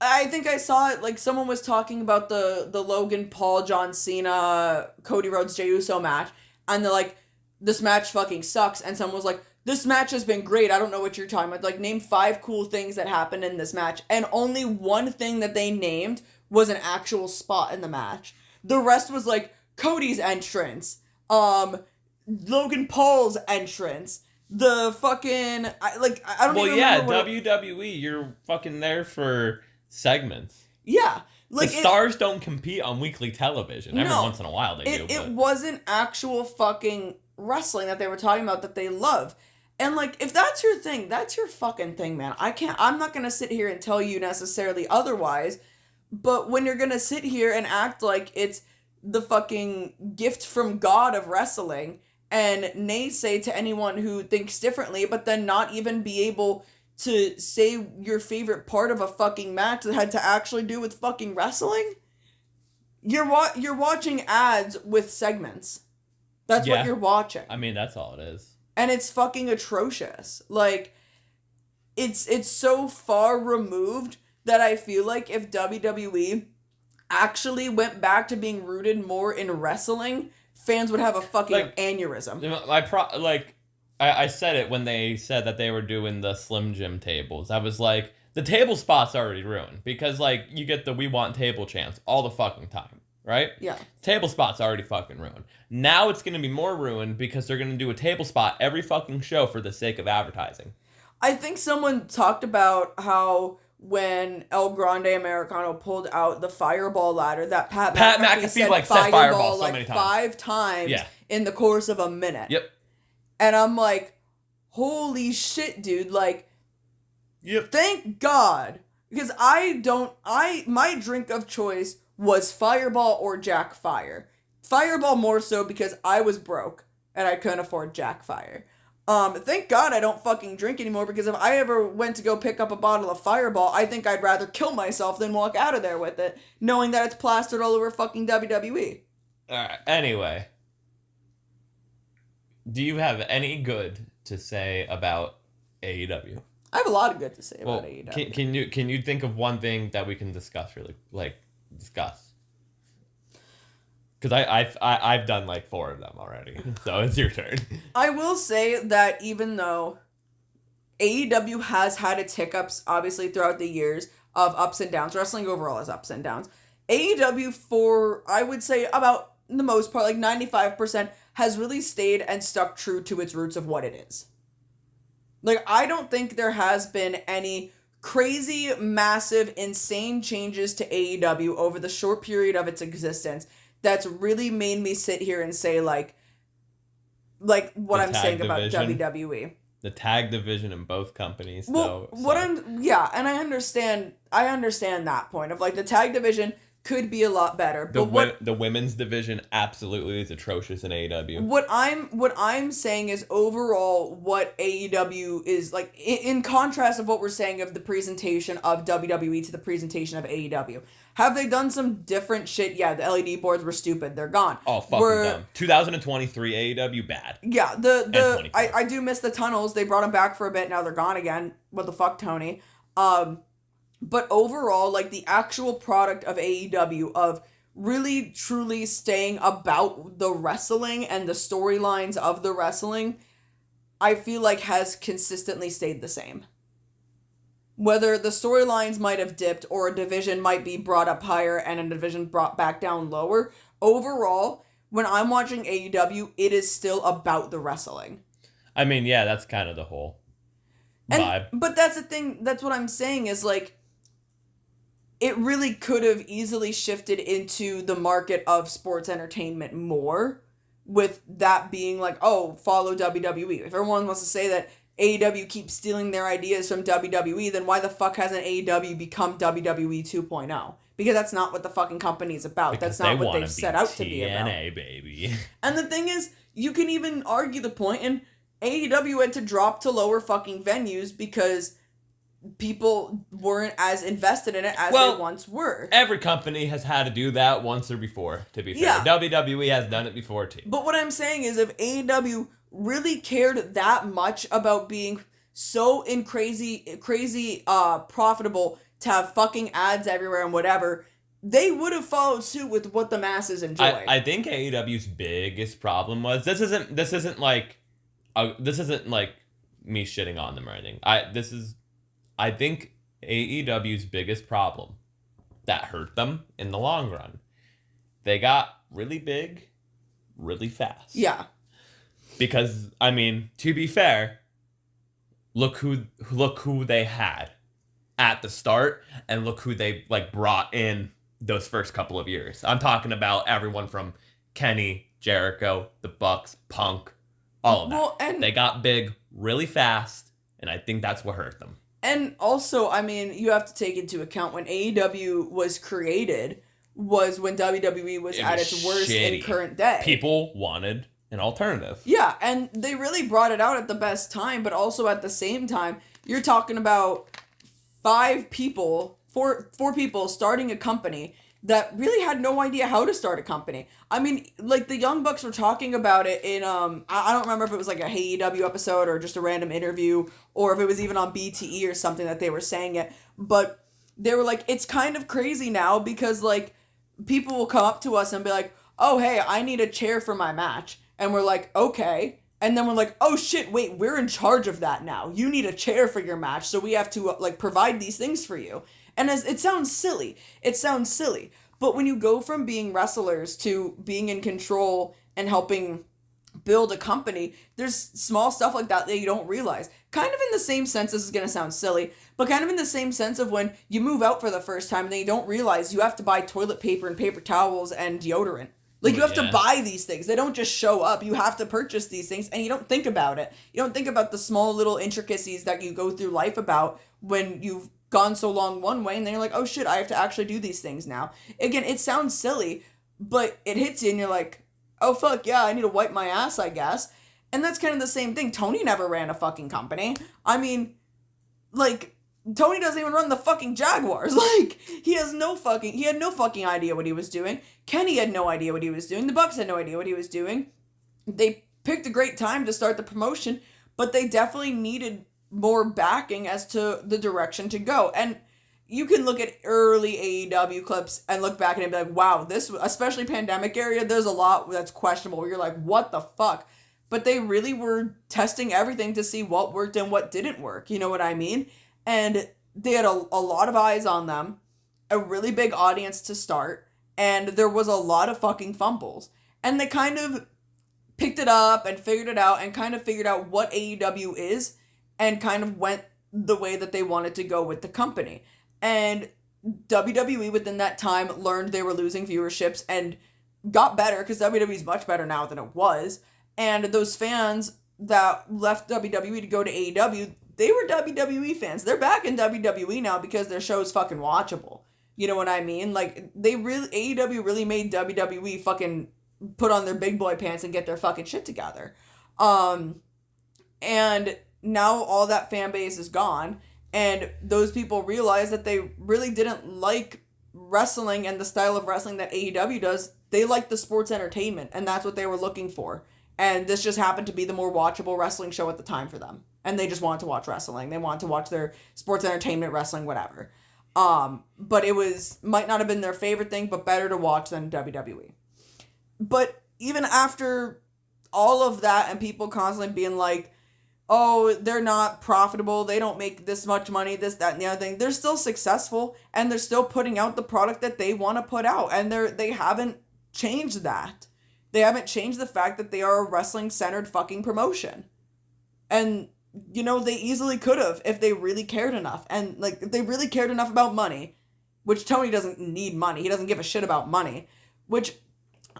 I think I saw it, like, someone was talking about the Logan Paul, John Cena, Cody Rhodes, Jey Uso match, and they're like, this match fucking sucks, and someone was like, this match has been great, I don't know what you're talking about, like, name 5 cool things that happened in this match, and only one thing that they named was an actual spot in the match. The rest was, like, Cody's entrance, Logan Paul's entrance, the fucking, I don't even remember.
Well, yeah, WWE, you're fucking there for segments.
Yeah.
Like, the stars don't compete on weekly television. Every once in a while they do.
It wasn't actual fucking wrestling that they were talking about that they love. And, like, if that's your thing, that's your fucking thing, man. I'm not gonna sit here and tell you necessarily otherwise, but when you're gonna sit here and act like it's the fucking gift from God of wrestling, and naysay to anyone who thinks differently, but then not even be able to say your favorite part of a fucking match that had to actually do with fucking wrestling, you're watching ads with segments. That's what you're watching.
I mean, that's all it is.
And it's fucking atrocious. Like, it's so far removed that I feel like if WWE actually went back to being rooted more in wrestling, fans would have a fucking aneurysm.
I said it when they said that they were doing the Slim Jim tables. I was like, the table spot's already ruined. Because, like, you get the we want table chants all the fucking time, right?
Yeah.
Table spot's already fucking ruined. Now it's going to be more ruined because they're going to do a table spot every fucking show for the sake of advertising.
I think someone talked about how when El Grande Americano pulled out the fireball ladder, that Pat McAfee said fireball so many times. 5 times in the course of a minute.
Yep.
And I'm like, holy shit, dude. Like, thank God. Because my drink of choice was Fireball or Jack Fire. Fireball more so because I was broke and I couldn't afford Jack Fire. Thank God I don't fucking drink anymore, because if I ever went to go pick up a bottle of Fireball, I think I'd rather kill myself than walk out of there with it, knowing that it's plastered all over fucking WWE.
Alright, anyway. Do you have any good to say about AEW?
I have a lot of good to say about AEW.
Can you think of one thing that we can discuss, really, discuss? Because I've done 4 of them already, so it's your turn.
I will say that even though AEW has had its hiccups, obviously, throughout the years of ups and downs, wrestling overall has ups and downs, AEW, for, I would say, about the most part, 95%, has really stayed and stuck true to its roots of what it is. I don't think there has been any crazy, massive, insane changes to AEW over the short period of its existence that's really made me sit here and say, what I'm saying about WWE.
The tag division in both companies,
and I understand that point of, the tag division could be a lot better. But
the women's division absolutely is atrocious in AEW.
What I'm saying is, overall, what AEW is, in contrast of what we're saying of the presentation of WWE to the presentation of AEW. Have they done some different shit? Yeah, the LED boards were stupid. They're gone.
Oh, fucking dumb. 2023 AEW, bad.
Yeah, I do miss the tunnels. They brought them back for a bit. Now they're gone again. What the fuck, Tony? But overall, the actual product of AEW, of really truly staying about the wrestling and the storylines of the wrestling, I feel like has consistently stayed the same. Whether the storylines might have dipped or a division might be brought up higher and a division brought back down lower, overall, when I'm watching AEW, it is still about the wrestling.
I mean, yeah, that's kind of the whole vibe.
But that's the thing, that's what I'm saying is like, it really could have easily shifted into the market of sports entertainment more, with that being like, oh, follow WWE. If everyone wants to say that AEW keeps stealing their ideas from WWE, then why the fuck hasn't AEW become WWE 2.0? Because that's not what the fucking company is about.
Because
that's not what they've
be
set out to be about.
TNA, baby.
And the thing is, you can even argue the point, and AEW had to drop to lower fucking venues because people weren't as invested in it as they once were.
Every company has had to do that once or before, to be fair.
Yeah.
WWE has done it before, too.
But what I'm saying is, if AEW really cared that much about being so crazy profitable to have fucking ads everywhere and whatever, they would have followed suit with what the masses enjoy.
I think AEW's biggest problem was this isn't like me shitting on them or anything. I think AEW's biggest problem that hurt them in the long run. They got really big, really fast.
Yeah.
Because, I mean, to be fair, look who they had at the start, and look who they brought in those first couple of years. I'm talking about everyone from Kenny, Jericho, the Bucks, Punk, all of that. And they got big really fast, and I think that's what hurt them.
And also, I mean, you have to take into account when AEW was created was when WWE was at its worst in current day.
People wanted an alternative.
Yeah, and they really brought it out at the best time, but also at the same time, you're talking about four people starting a company that really had no idea how to start a company. I mean, like, the Young Bucks were talking about it in, I don't remember if it was like a AEW episode or just a random interview, or if it was even on BTE or something that they were saying it, but they were like, it's kind of crazy now because, like, people will come up to us and be like, oh, hey, I need a chair for my match. And we're like, okay. And then we're like, oh shit, wait, we're in charge of that now. You need a chair for your match, so we have to, provide these things for you. And it sounds silly. But when you go from being wrestlers to being in control and helping build a company, there's small stuff like that you don't realize. Kind of in the same sense, this is going to sound silly, but kind of in the same sense of when you move out for the first time and then you don't realize you have to buy toilet paper and paper towels and deodorant. Like, you have to buy these things. They don't just show up. You have to purchase these things, and you don't think about it. You don't think about the small little intricacies that you go through life about when you've gone so long one way, and then you're like, oh shit, I have to actually do these things now. Again, it sounds silly, but it hits you, and you're like, oh fuck, yeah, I need to wipe my ass, I guess. And that's kind of the same thing. Tony never ran a fucking company. I mean, like, Tony doesn't even run the fucking Jaguars. Like, he had no fucking idea what he was doing. Kenny had no idea what he was doing. The Bucks had no idea what he was doing. They picked a great time to start the promotion, but they definitely needed more backing as to the direction to go. And you can look at early AEW clips and look back at it and be like, wow, this, especially pandemic area, there's a lot that's questionable. You're like, what the fuck? But they really were testing everything to see what worked and what didn't work. You know what I mean? And they had a lot of eyes on them, a really big audience to start, and there was a lot of fucking fumbles. And they kind of picked it up and figured it out and kind of figured out what AEW is and kind of went the way that they wanted to go with the company. And WWE within that time learned they were losing viewerships and got better, because WWE is much better now than it was. And those fans that left WWE to go to AEW, they were WWE fans. They're back in WWE now because their show's fucking watchable. You know what I mean? Like, AEW really made WWE fucking put on their big boy pants and get their fucking shit together. And now all that fan base is gone, and those people realize that they really didn't like wrestling and the style of wrestling that AEW does. They like the sports entertainment, and that's what they were looking for. And this just happened to be the more watchable wrestling show at the time for them. And they just wanted to watch wrestling. They wanted to watch their sports entertainment, wrestling, whatever. But it might not have been their favorite thing, but better to watch than WWE. But even after all of that and people constantly being like, oh, they're not profitable, they don't make this much money, this, that, and the other thing, they're still successful, and they're still putting out the product that they want to put out, and they haven't changed that. They haven't changed the fact that they are a wrestling-centered fucking promotion. And, you know, they easily could have if they really cared enough. And, like, if they really cared enough about money, which Tony doesn't need money, he doesn't give a shit about money, which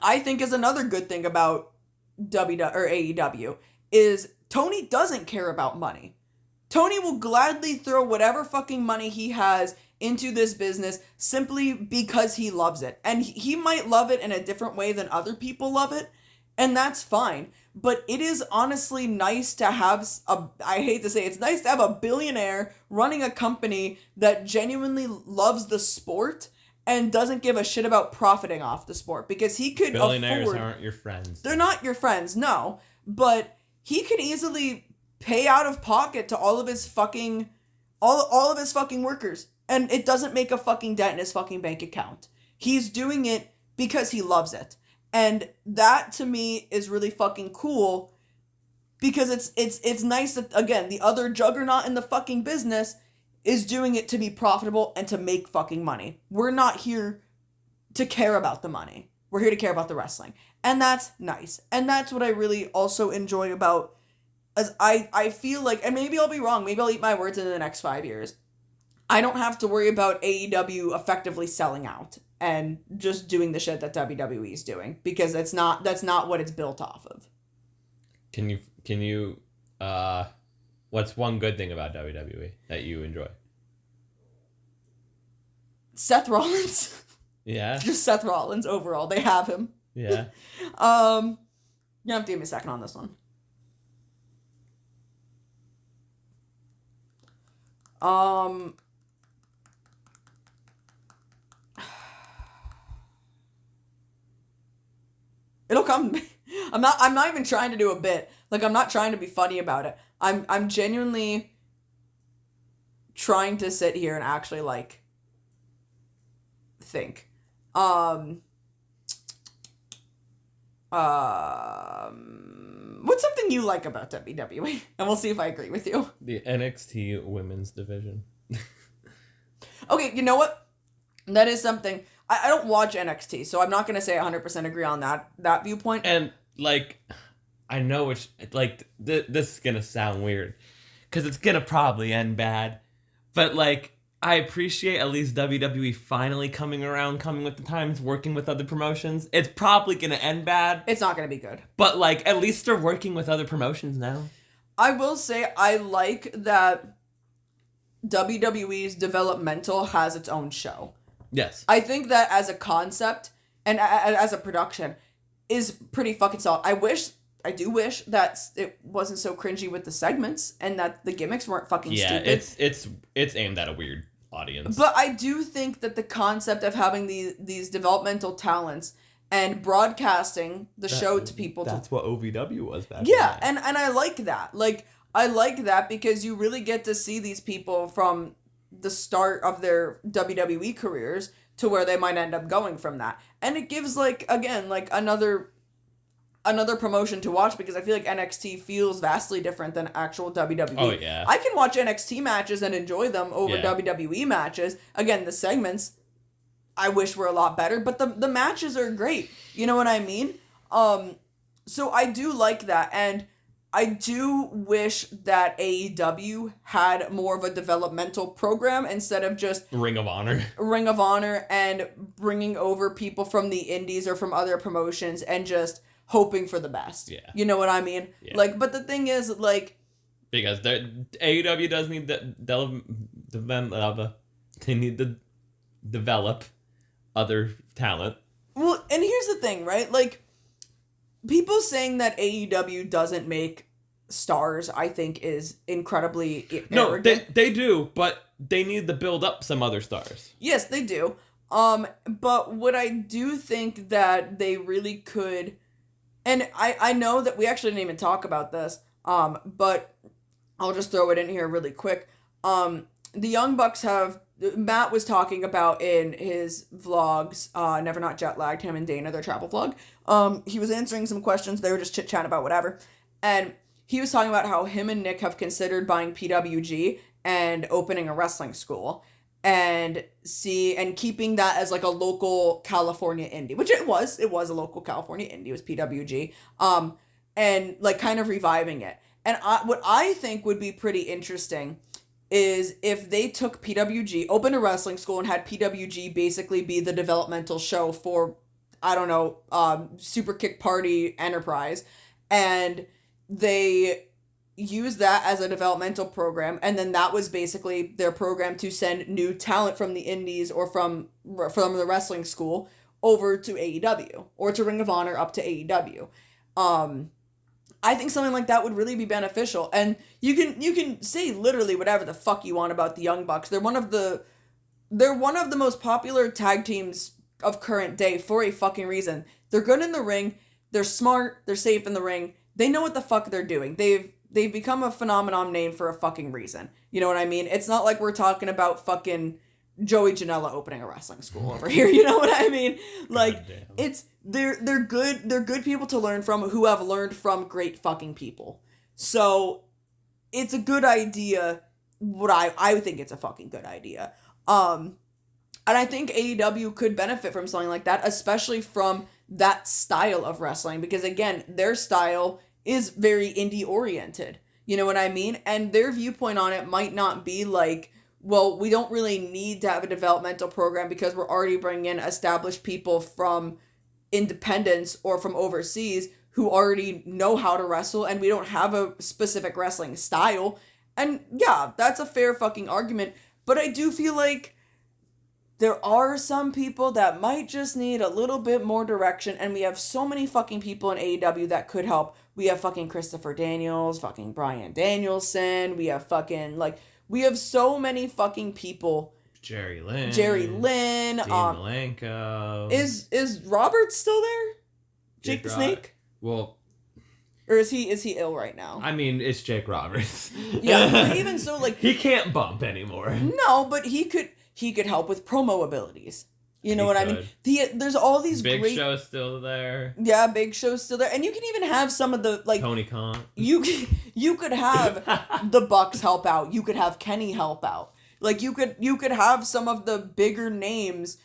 I think is another good thing about AEW, is Tony doesn't care about money. Tony will gladly throw whatever fucking money he has into this business simply because he loves it. And he might love it in a different way than other people love it, and that's fine. But it is honestly nice to have I hate to say it's nice to have a billionaire running a company that genuinely loves the sport and doesn't give a shit about profiting off the sport, because he could
Billionaires aren't your friends.
They're not your friends, no. But he could easily pay out of pocket to all of his fucking all of his fucking workers, and it doesn't make a fucking dent in his fucking bank account. He's doing it because he loves it. And that to me is really fucking cool, because it's nice that, again, the other juggernaut in the fucking business is doing it to be profitable and to make fucking money. We're not here to care about the money. We're here to care about the wrestling. And that's nice. And that's what I really also enjoy about, as I feel like, and maybe I'll be wrong, maybe I'll eat my words in the next 5 years, I don't have to worry about AEW effectively selling out and just doing the shit that WWE is doing, because that's not what it's built off of.
Can you what's one good thing about WWE that you enjoy?
Seth Rollins.
Yeah.
Just Seth Rollins overall. They have him.
Yeah.
You have to give me a second on this one. It'll come to me. I'm not even trying to do a bit. Like, I'm not trying to be funny about it. I'm genuinely trying to sit here and actually, like, think. What's something you like about WWE? And we'll see if I agree with you.
The NXT women's division.
Okay, you know what? That is something. I don't watch NXT, so I'm not going to say 100% agree on that viewpoint.
And, like, I know it's, like, this is going to sound weird, because it's going to probably end bad. But, like, I appreciate at least WWE finally coming with the times, working with other promotions. It's probably going to end bad.
It's not going to be good.
But, like, at least they're working with other promotions now.
I will say I like that WWE's developmental has its own show.
Yes.
I think that as a concept and as a production is pretty fucking solid. I do wish that it wasn't so cringy with the segments and that the gimmicks weren't fucking stupid.
Yeah, it's aimed at a weird audience.
But I do think that the concept of having these developmental talents and broadcasting the show to people.
That's what OVW was back
Yeah,
then.
and I like that. Like, I like that because you really get to see these people from the start of their WWE careers to where they might end up going from that. And it gives, like, again, like, another promotion to watch, because I feel like NXT feels vastly different than actual WWE.
Oh, yeah.
I can watch NXT matches and enjoy them over WWE matches. Again, the segments I wish were a lot better, but the matches are great. You know what I mean? So I do like that, and I do wish that AEW had more of a developmental program instead of just
Ring of Honor
and bringing over people from the indies or from other promotions and just hoping for the best.
Yeah.
You know what I mean?
Yeah.
Like, but the thing is, like,
because AEW does need they need to develop other talent.
well, and here's the thing, right? Like, people saying that AEW doesn't make stars, I think, is incredibly arrogant.
No, they do, but they need to build up some other stars.
Yes, they do. But what I do think that they really could, and I know that we actually didn't even talk about this, but I'll just throw it in here really quick. The Young Bucks have Matt was talking about in his vlogs, Never Not Jet Lagged, him and Dana, their travel vlog. He was answering some questions. They were just chit-chatting about whatever. And he was talking about how him and Nick have considered buying PWG and opening a wrestling school. And keeping that as like a local California indie, which it was a local California indie, it was PWG, and like kind of reviving it. And what I think would be pretty interesting is if they took PWG, opened a wrestling school, and had PWG basically be the developmental show for, I don't know, Super Kick Party Enterprise, and they use that as a developmental program, and then that was basically their program to send new talent from the indies or from the wrestling school over to AEW or to Ring of Honor up to AEW. I think something like that would really be beneficial. And you can say literally whatever the fuck you want about the Young Bucks. They're one of the most popular tag teams of current day for a fucking reason. They're good in the ring, they're smart, they're safe in the ring, they know what the fuck they're doing. They've become a phenomenon name for a fucking reason. You know what I mean? It's not like we're talking about fucking Joey Janela opening a wrestling school over here. You know what I mean? Like, they're good people to learn from who have learned from great fucking people. So it's a good idea. I think it's a fucking good idea. And I think AEW could benefit from something like that, especially from that style of wrestling, because again, their style is very indie oriented. You know what I mean? And their viewpoint on it might not be like, well, we don't really need to have a developmental program because we're already bringing in established people from independence or from overseas who already know how to wrestle, and we don't have a specific wrestling style. And yeah, that's a fair fucking argument. But I do feel like there are some people that might just need a little bit more direction, and we have so many fucking people in AEW that could help. We have fucking Christopher Daniels, fucking Bryan Danielson, we have so many fucking people.
Jerry Lynn.
Dean
Malenko.
Is Robert still there? Jake the Snake?
Well,
or is he ill right now?
I mean, it's Jake Roberts.
Yeah, but even so, like,
he can't bump anymore.
No, but he could help with promo abilities. You know what I mean? There's all these
Big
great...
Show's still there.
Yeah, Big Show's still there. And you can even have some of the, like...
Tony Khan.
You could have the Bucks help out. You could have Kenny help out. Like, you could have some of the bigger names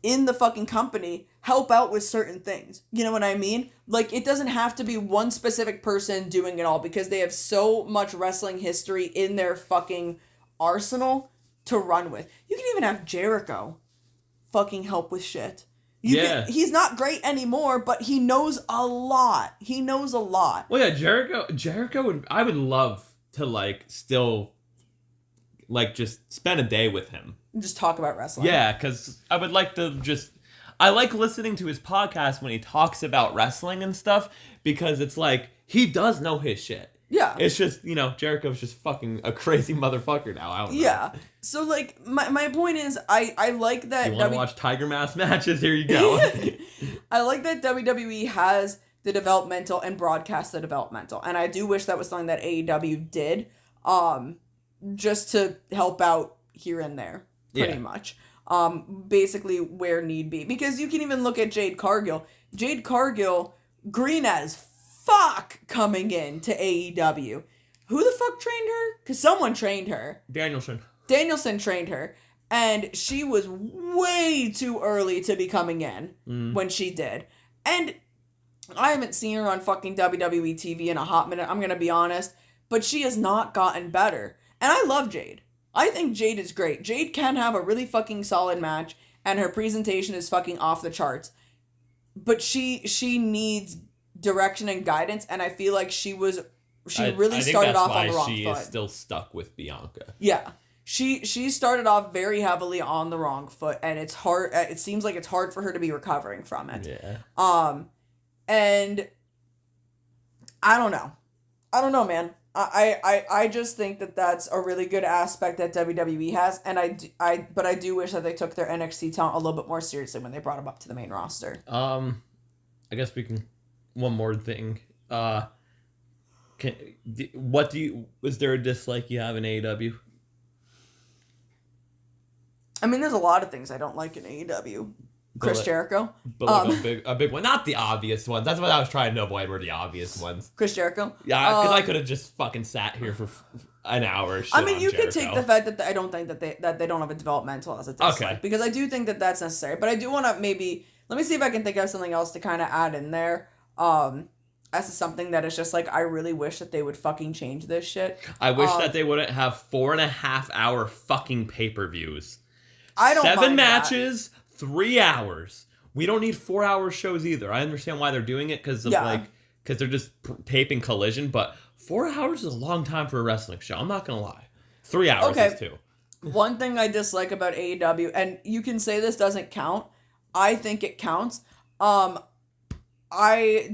in the fucking company help out with certain things. You know what I mean? Like, it doesn't have to be one specific person doing it all, because they have so much wrestling history in their fucking arsenal to run with. You can even have Jericho fucking help with shit. He's not great anymore, but he knows a lot. Well, yeah, Jericho I would love to, like, still, like, just spend a day with him. Just talk about wrestling.
Yeah, because I would like to I like listening to his podcast when he talks about wrestling and stuff, because it's like, he does know his shit.
Yeah.
It's just, Jericho's just fucking a crazy motherfucker now. I don't know.
Yeah. So, like, my point is, I like that...
You want to watch Tiger Mask matches? Here you go.
I like that WWE has the developmental and broadcast the developmental. And I do wish that was something that AEW did, just to help out here and there, pretty much. Basically where need be. Because you can even look at Jade Cargill. Jade Cargill, green as fuck coming in to AEW. Who the fuck trained her? Because someone trained her. Danielson trained her. And she was way too early to be coming in when she did. And I haven't seen her on fucking WWE TV in a hot minute, I'm going to be honest. But she has not gotten better. And I love Jade. I think Jade is great. Jade can have a really fucking solid match, and her presentation is fucking off the charts. But she needs direction and guidance, and I feel like she really started off on the wrong foot.
She is still stuck with Bianca.
Yeah. She started off very heavily on the wrong foot, and it's hard. It seems like it's hard for her to be recovering from it.
Yeah.
And I don't know, man. I just think that that's a really good aspect that WWE has, and but I do wish that they took their NXT talent a little bit more seriously when they brought them up to the main roster.
I guess we can. One more thing. Is there a dislike you have in AEW?
I mean, there's a lot of things I don't like in AEW. Chris Jericho.
But like a big one. Not the obvious ones. That's what I was trying to avoid, were the obvious ones.
Chris Jericho?
Yeah, because I could have just fucking sat here for an hour.
I mean, you could take the fact that I don't think that they don't have a developmental as a dislike.
Okay.
Because I do think that that's necessary. But I do want to maybe... Let me see if I can think of something else to kind of add in there. As something that is just like, I really wish that they would fucking change this shit.
I wish that they wouldn't have 4.5 hour fucking pay-per-views.
I don't
7
mind
matches, 3 hours. We don't need 4 hour shows either. I understand why they're doing it because they're just taping Collision, but 4 hours is a long time for a wrestling show. I'm not gonna lie. 3 hours is too.
One thing I dislike about AEW, and you can say this doesn't count. I think it counts. I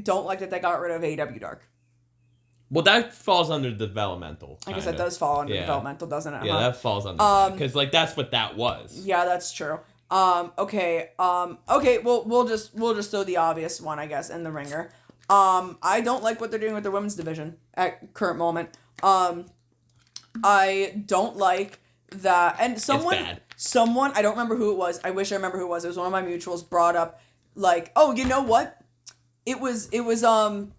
don't like that they got rid of AEW Dark.
Well, that falls under developmental.
I guess that does fall under developmental, doesn't it?
Yeah, that falls under because like that's what that was.
Yeah, that's true. Okay. Well, we'll just throw the obvious one, I guess, in the ringer. I don't like what they're doing with their women's division at current moment. I don't like that, and someone, I don't remember who it was. I wish I remember who it was. It was one of my mutuals brought up, like, oh, you know what? It was one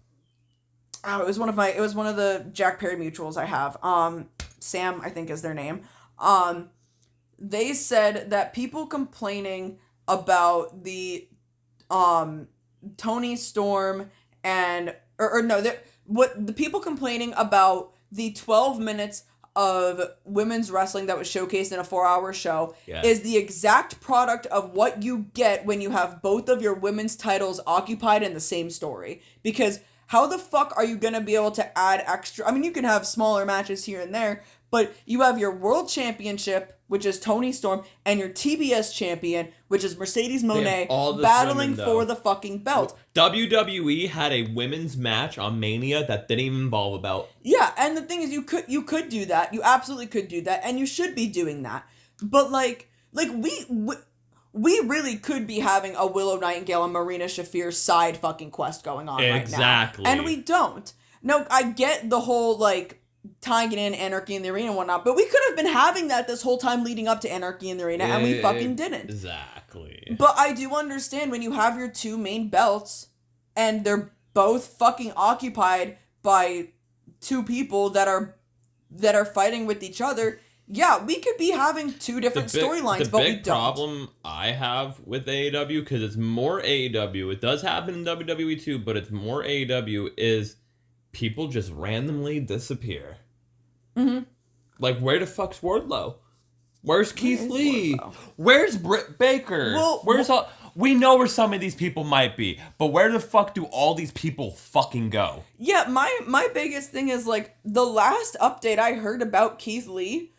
of the Jack Perry mutuals I have. Sam, I think is their name. They said that people complaining about the Toni Storm and the people complaining about the 12 minutes of women's wrestling that was showcased in a 4-hour show is the exact product of what you get when you have both of your women's titles occupied in the same story. Because how the fuck are you going to be able to add extra? I mean, you can have smaller matches here and there, but you have your world championship, which is Toni Storm, and your TBS champion, which is Mercedes Moné, battling for the fucking belt.
WWE had a women's match on Mania that didn't even involve a belt. Yeah,
and the thing is, you could do that. You absolutely could do that, and you should be doing that. But like we really could be having a Willow Nightingale and Marina Shafir side fucking quest going on right now.
Exactly.
And we don't. No, I get the whole, like, tying it in Anarchy in the Arena and whatnot, but we could have been having that this whole time leading up to Anarchy in the Arena, and we fucking didn't.
Exactly.
But I do understand when you have your two main belts, and they're both fucking occupied by two people that are fighting with each other. Yeah, we could be having two different storylines, but we don't.
The big problem I have with AEW, because it's more AEW, it does happen in WWE too, but it's more AEW, is people just randomly disappear.
Mm-hmm.
Like, where the fuck's Wardlow? Where's Keith Lee? Where's Britt Baker? We know where some of these people might be, but where the fuck do all these people fucking go?
Yeah, my biggest thing is, like, the last update I heard about Keith Lee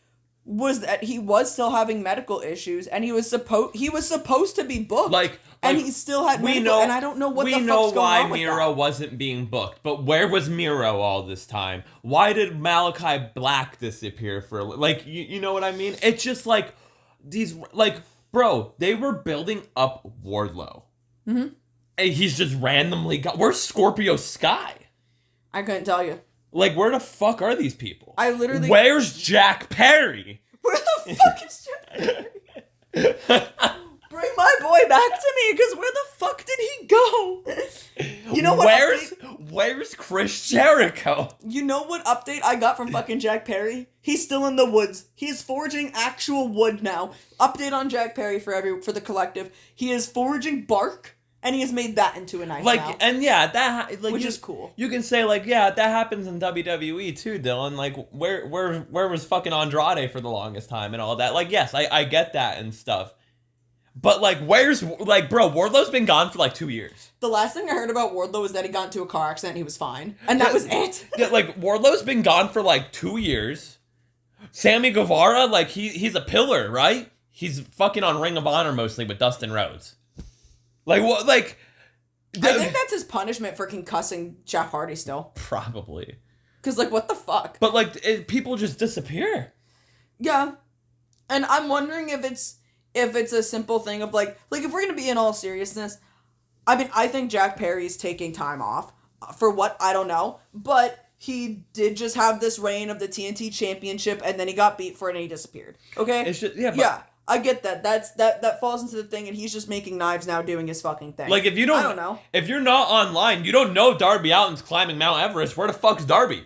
was that he was still having medical issues, and he was supposed to be booked, and he still had medical, and I don't know what the fuck's going on with that.
We know why Miro wasn't being booked, but where was Miro all this time? Why did Malachi Black disappear for, like, you know what I mean? It's just, like, these, like, bro, they were building up Wardlow.
Mm-hmm.
And he's just randomly where's Scorpio Sky?
I couldn't tell you.
Like, where the fuck are these people?
Where's
Jack Perry?
Where the fuck is Jack Perry? Bring my boy back to me, because where the fuck did he go? You know what?
Where's Chris Jericho?
You know what update I got from fucking Jack Perry? He's still in the woods. He is foraging actual wood now. Update on Jack Perry for the collective. He is foraging bark. And he has made that into a knife now.
And yeah,
which is cool.
You can say, like, yeah, that happens in WWE too, Dylan. Like, where was fucking Andrade for the longest time and all that? Like, yes, I get that and stuff. But, like, bro, Wardlow's been gone for, like, 2 years.
The last thing I heard about Wardlow was that he got into a car accident and he was fine. And that was it.
Yeah, like, Wardlow's been gone for, like, 2 years. Sammy Guevara, like, he's a pillar, right? He's fucking on Ring of Honor mostly with Dustin Rhodes. Like, what, like...
I think that's his punishment for concussing Jeff Hardy still.
Probably.
Because, like, what the fuck?
But, like, people just disappear.
Yeah. And I'm wondering if it's a simple thing of, like, if we're going to be in all seriousness, I mean, I think Jack Perry's taking time off. For what? I don't know. But he did just have this reign of the TNT Championship, and then he got beat for it and he disappeared. Okay?
It's just,
I get that. That falls into the thing, and he's just making knives now, doing his fucking thing.
Like, if you don't...
I don't know.
If you're not online, you don't know Darby Allin's climbing Mount Everest. Where the fuck's Darby?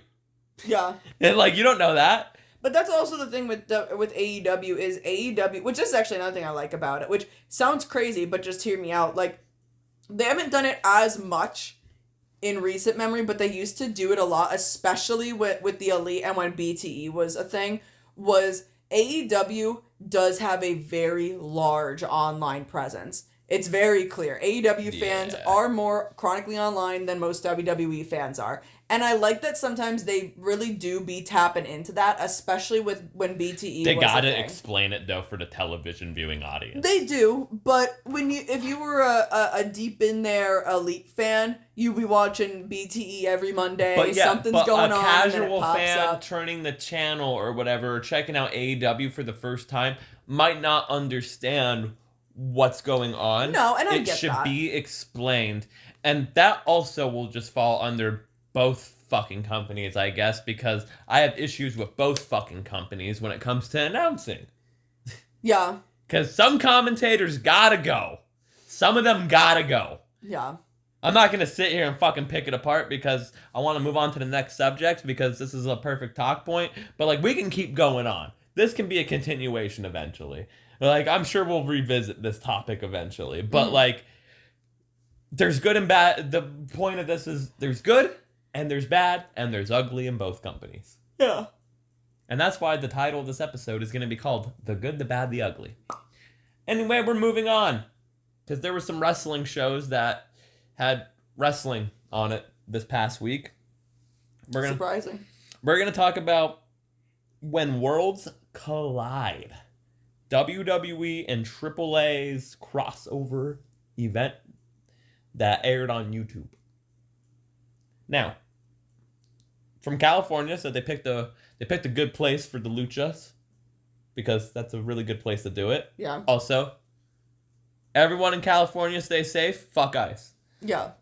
Yeah.
And, like, you don't know that.
But that's also the thing with AEW is AEW, which is actually another thing I like about it, which sounds crazy, but just hear me out. Like, they haven't done it as much in recent memory, but they used to do it a lot, especially with the Elite and when BTE was a thing, was AEW does have a very large online presence. It's very clear. AEW fans are more chronically online than most WWE fans are. And I like that sometimes they really do be tapping into that, especially with when BTE
They
was
gotta
a thing.
explain it, though, for the television viewing audience.
They do, but if you were a deep in there Elite fan, you'd be watching BTE every Monday.
But yeah,
Something's going on.
A casual
and it pops
fan
up.
turning the channel or whatever, or checking out AEW for the first time, might not understand what's going on.
No, and I get that.
It should be explained. And that also will just fall under both fucking companies, I guess, because I have issues with both fucking companies when it comes to announcing.
Yeah.
Because some commentators gotta go. Some of them gotta go.
Yeah.
I'm not going to sit here and fucking pick it apart because I want to move on to the next subject because this is a perfect talk point. But, like, we can keep going on. This can be a continuation eventually. Like, I'm sure we'll revisit this topic eventually. But, like, there's good and bad. The point of this is there's good and there's bad and there's ugly in both companies.
Yeah.
And that's why the title of this episode is going to be called The Good, the Bad, the Ugly. Anyway, we're moving on. Because there were some wrestling shows that had wrestling on it this past week.
Surprising.
We're gonna talk about When Worlds Collide, WWE and AAA's crossover event that aired on YouTube. Now, from California, so they picked a good place for the luchas because that's a really good place to do it.
Yeah.
Also, everyone in California stay safe. Fuck ice.
Yeah.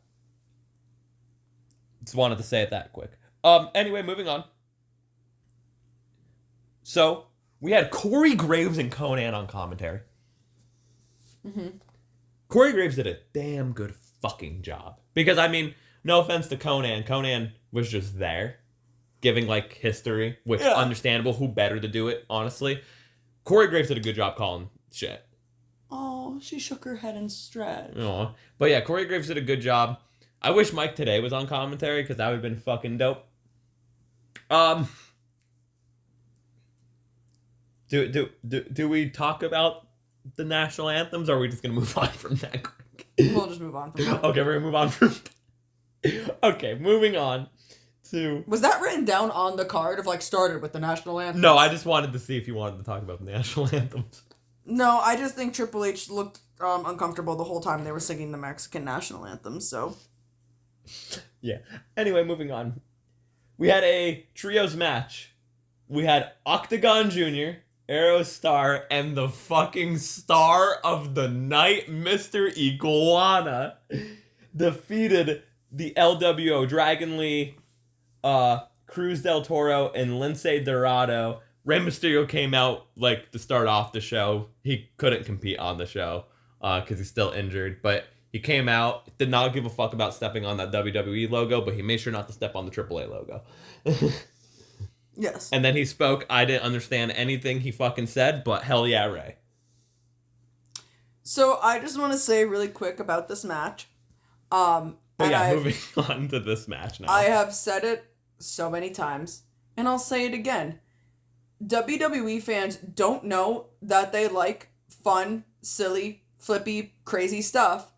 Just wanted to say it that quick. Anyway, moving on. So, we had Corey Graves and Conan on commentary.
Mm-hmm.
Corey Graves did a damn good fucking job. Because, I mean, no offense to Conan. Conan was just there. Giving, like, history. Which, understandable. Who better to do it, honestly. Corey Graves did a good job calling shit.
Oh, she shook her head and stretched.
Aw. But yeah, Corey Graves did a good job. I wish Mike Today was on commentary because that would have been fucking dope. Do we talk about the national anthems, or are we just gonna move on from that?
We'll just move on from that.
Okay, we're gonna move on from. Okay, moving on to.
Was that written down on the card of, like, started with the national anthem?
No, I just wanted to see if you wanted to talk about the national anthems.
No, I just think Triple H looked uncomfortable the whole time they were singing the Mexican national anthem, so.
Yeah. Anyway, moving on. We had a trios match. We had Octagon Jr., Aerostar, and the fucking star of the night, Mr. Iguana, defeated the LWO, Dragon Lee, Cruz del Toro, and Lince Dorado. Rey Mysterio came out, like, to start off the show. He couldn't compete on the show because he's still injured. But he came out, did not give a fuck about stepping on that WWE logo, but he made sure not to step on the AAA logo.
Yes.
And then he spoke. I didn't understand anything he fucking said, but hell yeah, Rey.
So I just want to say really quick about this match.
But yeah, moving on to this match now.
I have said it so many times, and I'll say it again. WWE fans don't know that they like fun, silly, flippy, crazy stuff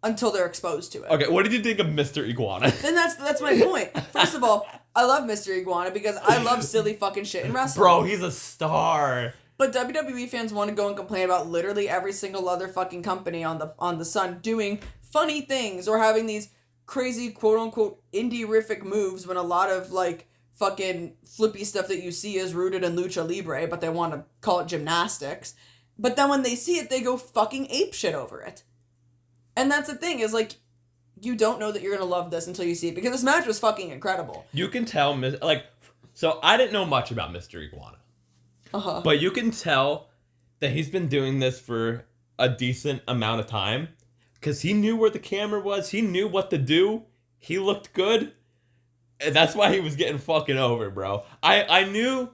until they're exposed to it.
Okay, what did you think of Mr. Iguana?
Then that's my point. First of all, I love Mr. Iguana because I love silly fucking shit in wrestling.
Bro, he's a star.
But WWE fans want to go and complain about literally every single other fucking company on the sun doing funny things or having these crazy quote-unquote indie-rific moves when a lot of, like, fucking flippy stuff that you see is rooted in lucha libre, but they want to call it gymnastics. But then when they see it, they go fucking apeshit over it. And that's the thing, is, like, you don't know that you're gonna love this until you see it, because this match was fucking incredible.
You can tell, like, so I didn't know much about Mr. Iguana.
Uh-huh.
But you can tell that he's been doing this for a decent amount of time. Because he knew where the camera was. He knew what to do. He looked good. And that's why he was getting fucking over, bro. I knew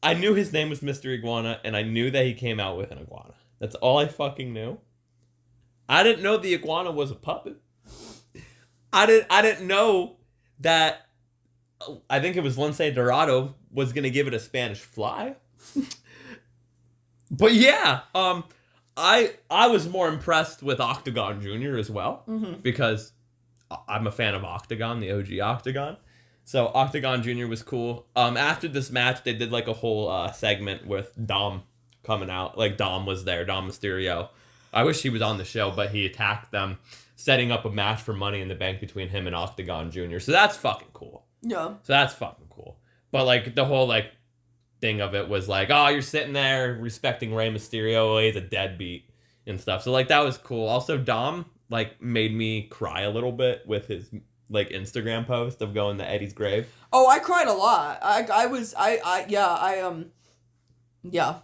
his name was Mr. Iguana, and I knew that he came out with an iguana. That's all I fucking knew. I didn't know the iguana was a puppet. I didn't know that, I think it was Lince Dorado was going to give it a Spanish fly. But yeah, I was more impressed with Octagon Jr. as well, because I'm a fan of Octagon, the OG Octagon. So Octagon Jr. was cool. After this match, they did like a whole segment with Dom coming out. Like Dom was there, Dom Mysterio. I wish he was on the show, but he attacked them, setting up a match for Money in the Bank between him and Octagon Jr. So that's fucking cool.
Yeah.
So that's fucking cool. But like the whole like thing of it was like, oh, you're sitting there respecting Rey Mysterio, he's a deadbeat and stuff. So like that was cool. Also, Dom like made me cry a little bit with his like Instagram post of going to Eddie's grave.
Oh, I cried a lot. Yeah.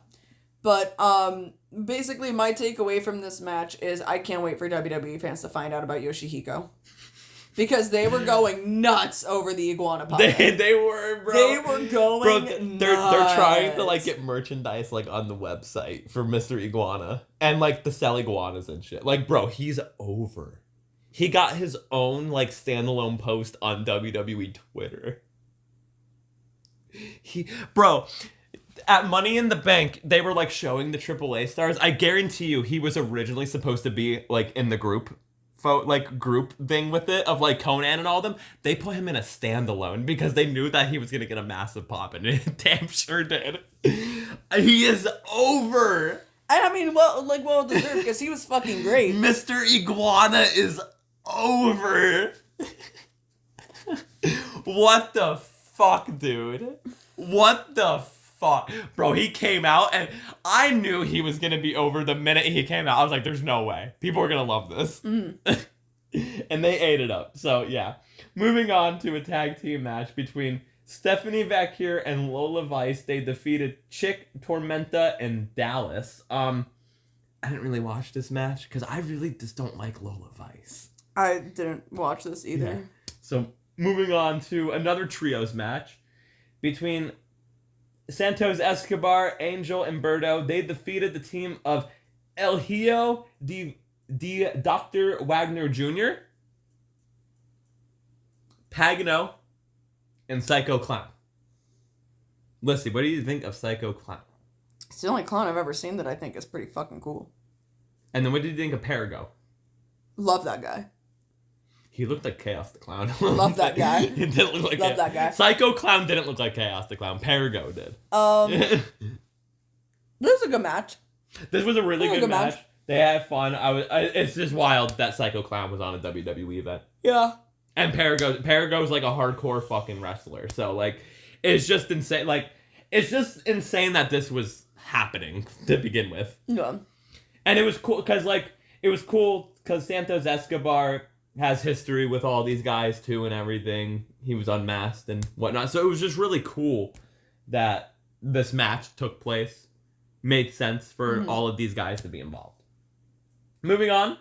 But basically my takeaway from this match is I can't wait for WWE fans to find out about Yoshihiko. Because they were going nuts over the iguana puppet.
They were, bro.
They were going
they're
nuts.
trying to like get merchandise like on the website for Mr. Iguana and like to sell iguanas and shit. Like, bro, he's over. He got his own like standalone post on WWE Twitter. Bro, at Money in the Bank, they were like showing the AAA stars. I guarantee you, he was originally supposed to be like in the group thing with it of like Conan and all them. They put him in a standalone because they knew that he was gonna get a massive pop, and it damn sure did. He is over.
And I mean, well deserved because he was fucking great.
Mr. Iguana is over. What the fuck, dude? What the fuck? Bro, he came out and I knew he was going to be over the minute he came out. I was like, there's no way. People are going to love this. And they ate it up. So, yeah. Moving on to a tag team match between Stephanie Vacure and Lola Vice. They defeated Chick, Tormenta, and Dallas. I didn't really watch this match because I really just don't like Lola Vice.
I didn't watch this either.
Yeah. So, moving on to another trios match between Santos Escobar, Angel, and Berto. They defeated the team of El Hijo de Dr. Wagner Jr., Pagano, and Psycho Clown. Lissy, what do you think of Psycho Clown?
It's the only clown I've ever seen that I think is pretty fucking cool.
And then what did you think of Perigo?
Love that guy.
He looked like Chaos the Clown.
Love that guy.
He didn't look like
Love that guy.
Psycho Clown didn't look like Chaos the Clown. Perigo did.
This was a good match.
This was a really good match. They had fun. It's just wild that Psycho Clown was on a WWE event.
Yeah.
And Perigo's like a hardcore fucking wrestler. So like, it's just insane. Like, it's just insane that this was happening to begin with.
Yeah.
And it was cool because Santos Escobar has history with all these guys too and everything. He was unmasked and whatnot. So it was just really cool that this match took place. Made sense for all of these guys to be involved. Moving on,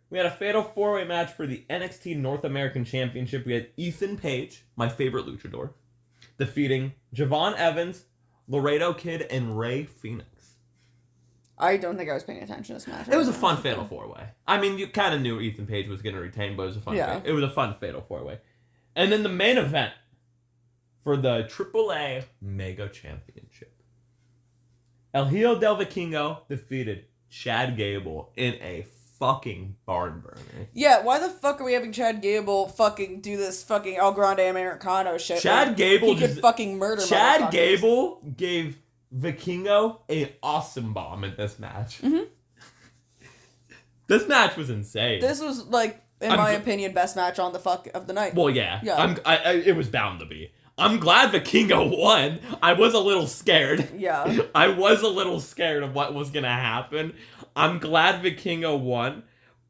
we had a fatal 4-way match for the NXT North American Championship. We had Ethan Page, my favorite luchador, defeating Javon Evans, Laredo Kid, and Rey Fenix.
I don't think I was paying attention to this match.
It was a fun fatal 4-way. I mean, you kind of knew Ethan Page was going to retain, but it was a fun.
Yeah.
It was a fun fatal 4-way. And then the main event for the AAA Mega Championship. El Hijo del Vikingo defeated Chad Gable in a fucking barn burner.
Yeah, why the fuck are we having Chad Gable fucking do this fucking El Grande Americano shit?
Chad Gable
he could fucking murder
Chad Gable gave Vikingo an awesome bomb in this match. This match was insane.
This was like, in my opinion, best match on the fuck of the night.
Well, yeah. It was bound to be. I'm glad Vikingo won. I was a little scared.
Yeah.
I was a little scared of what was gonna happen. I'm glad Vikingo won.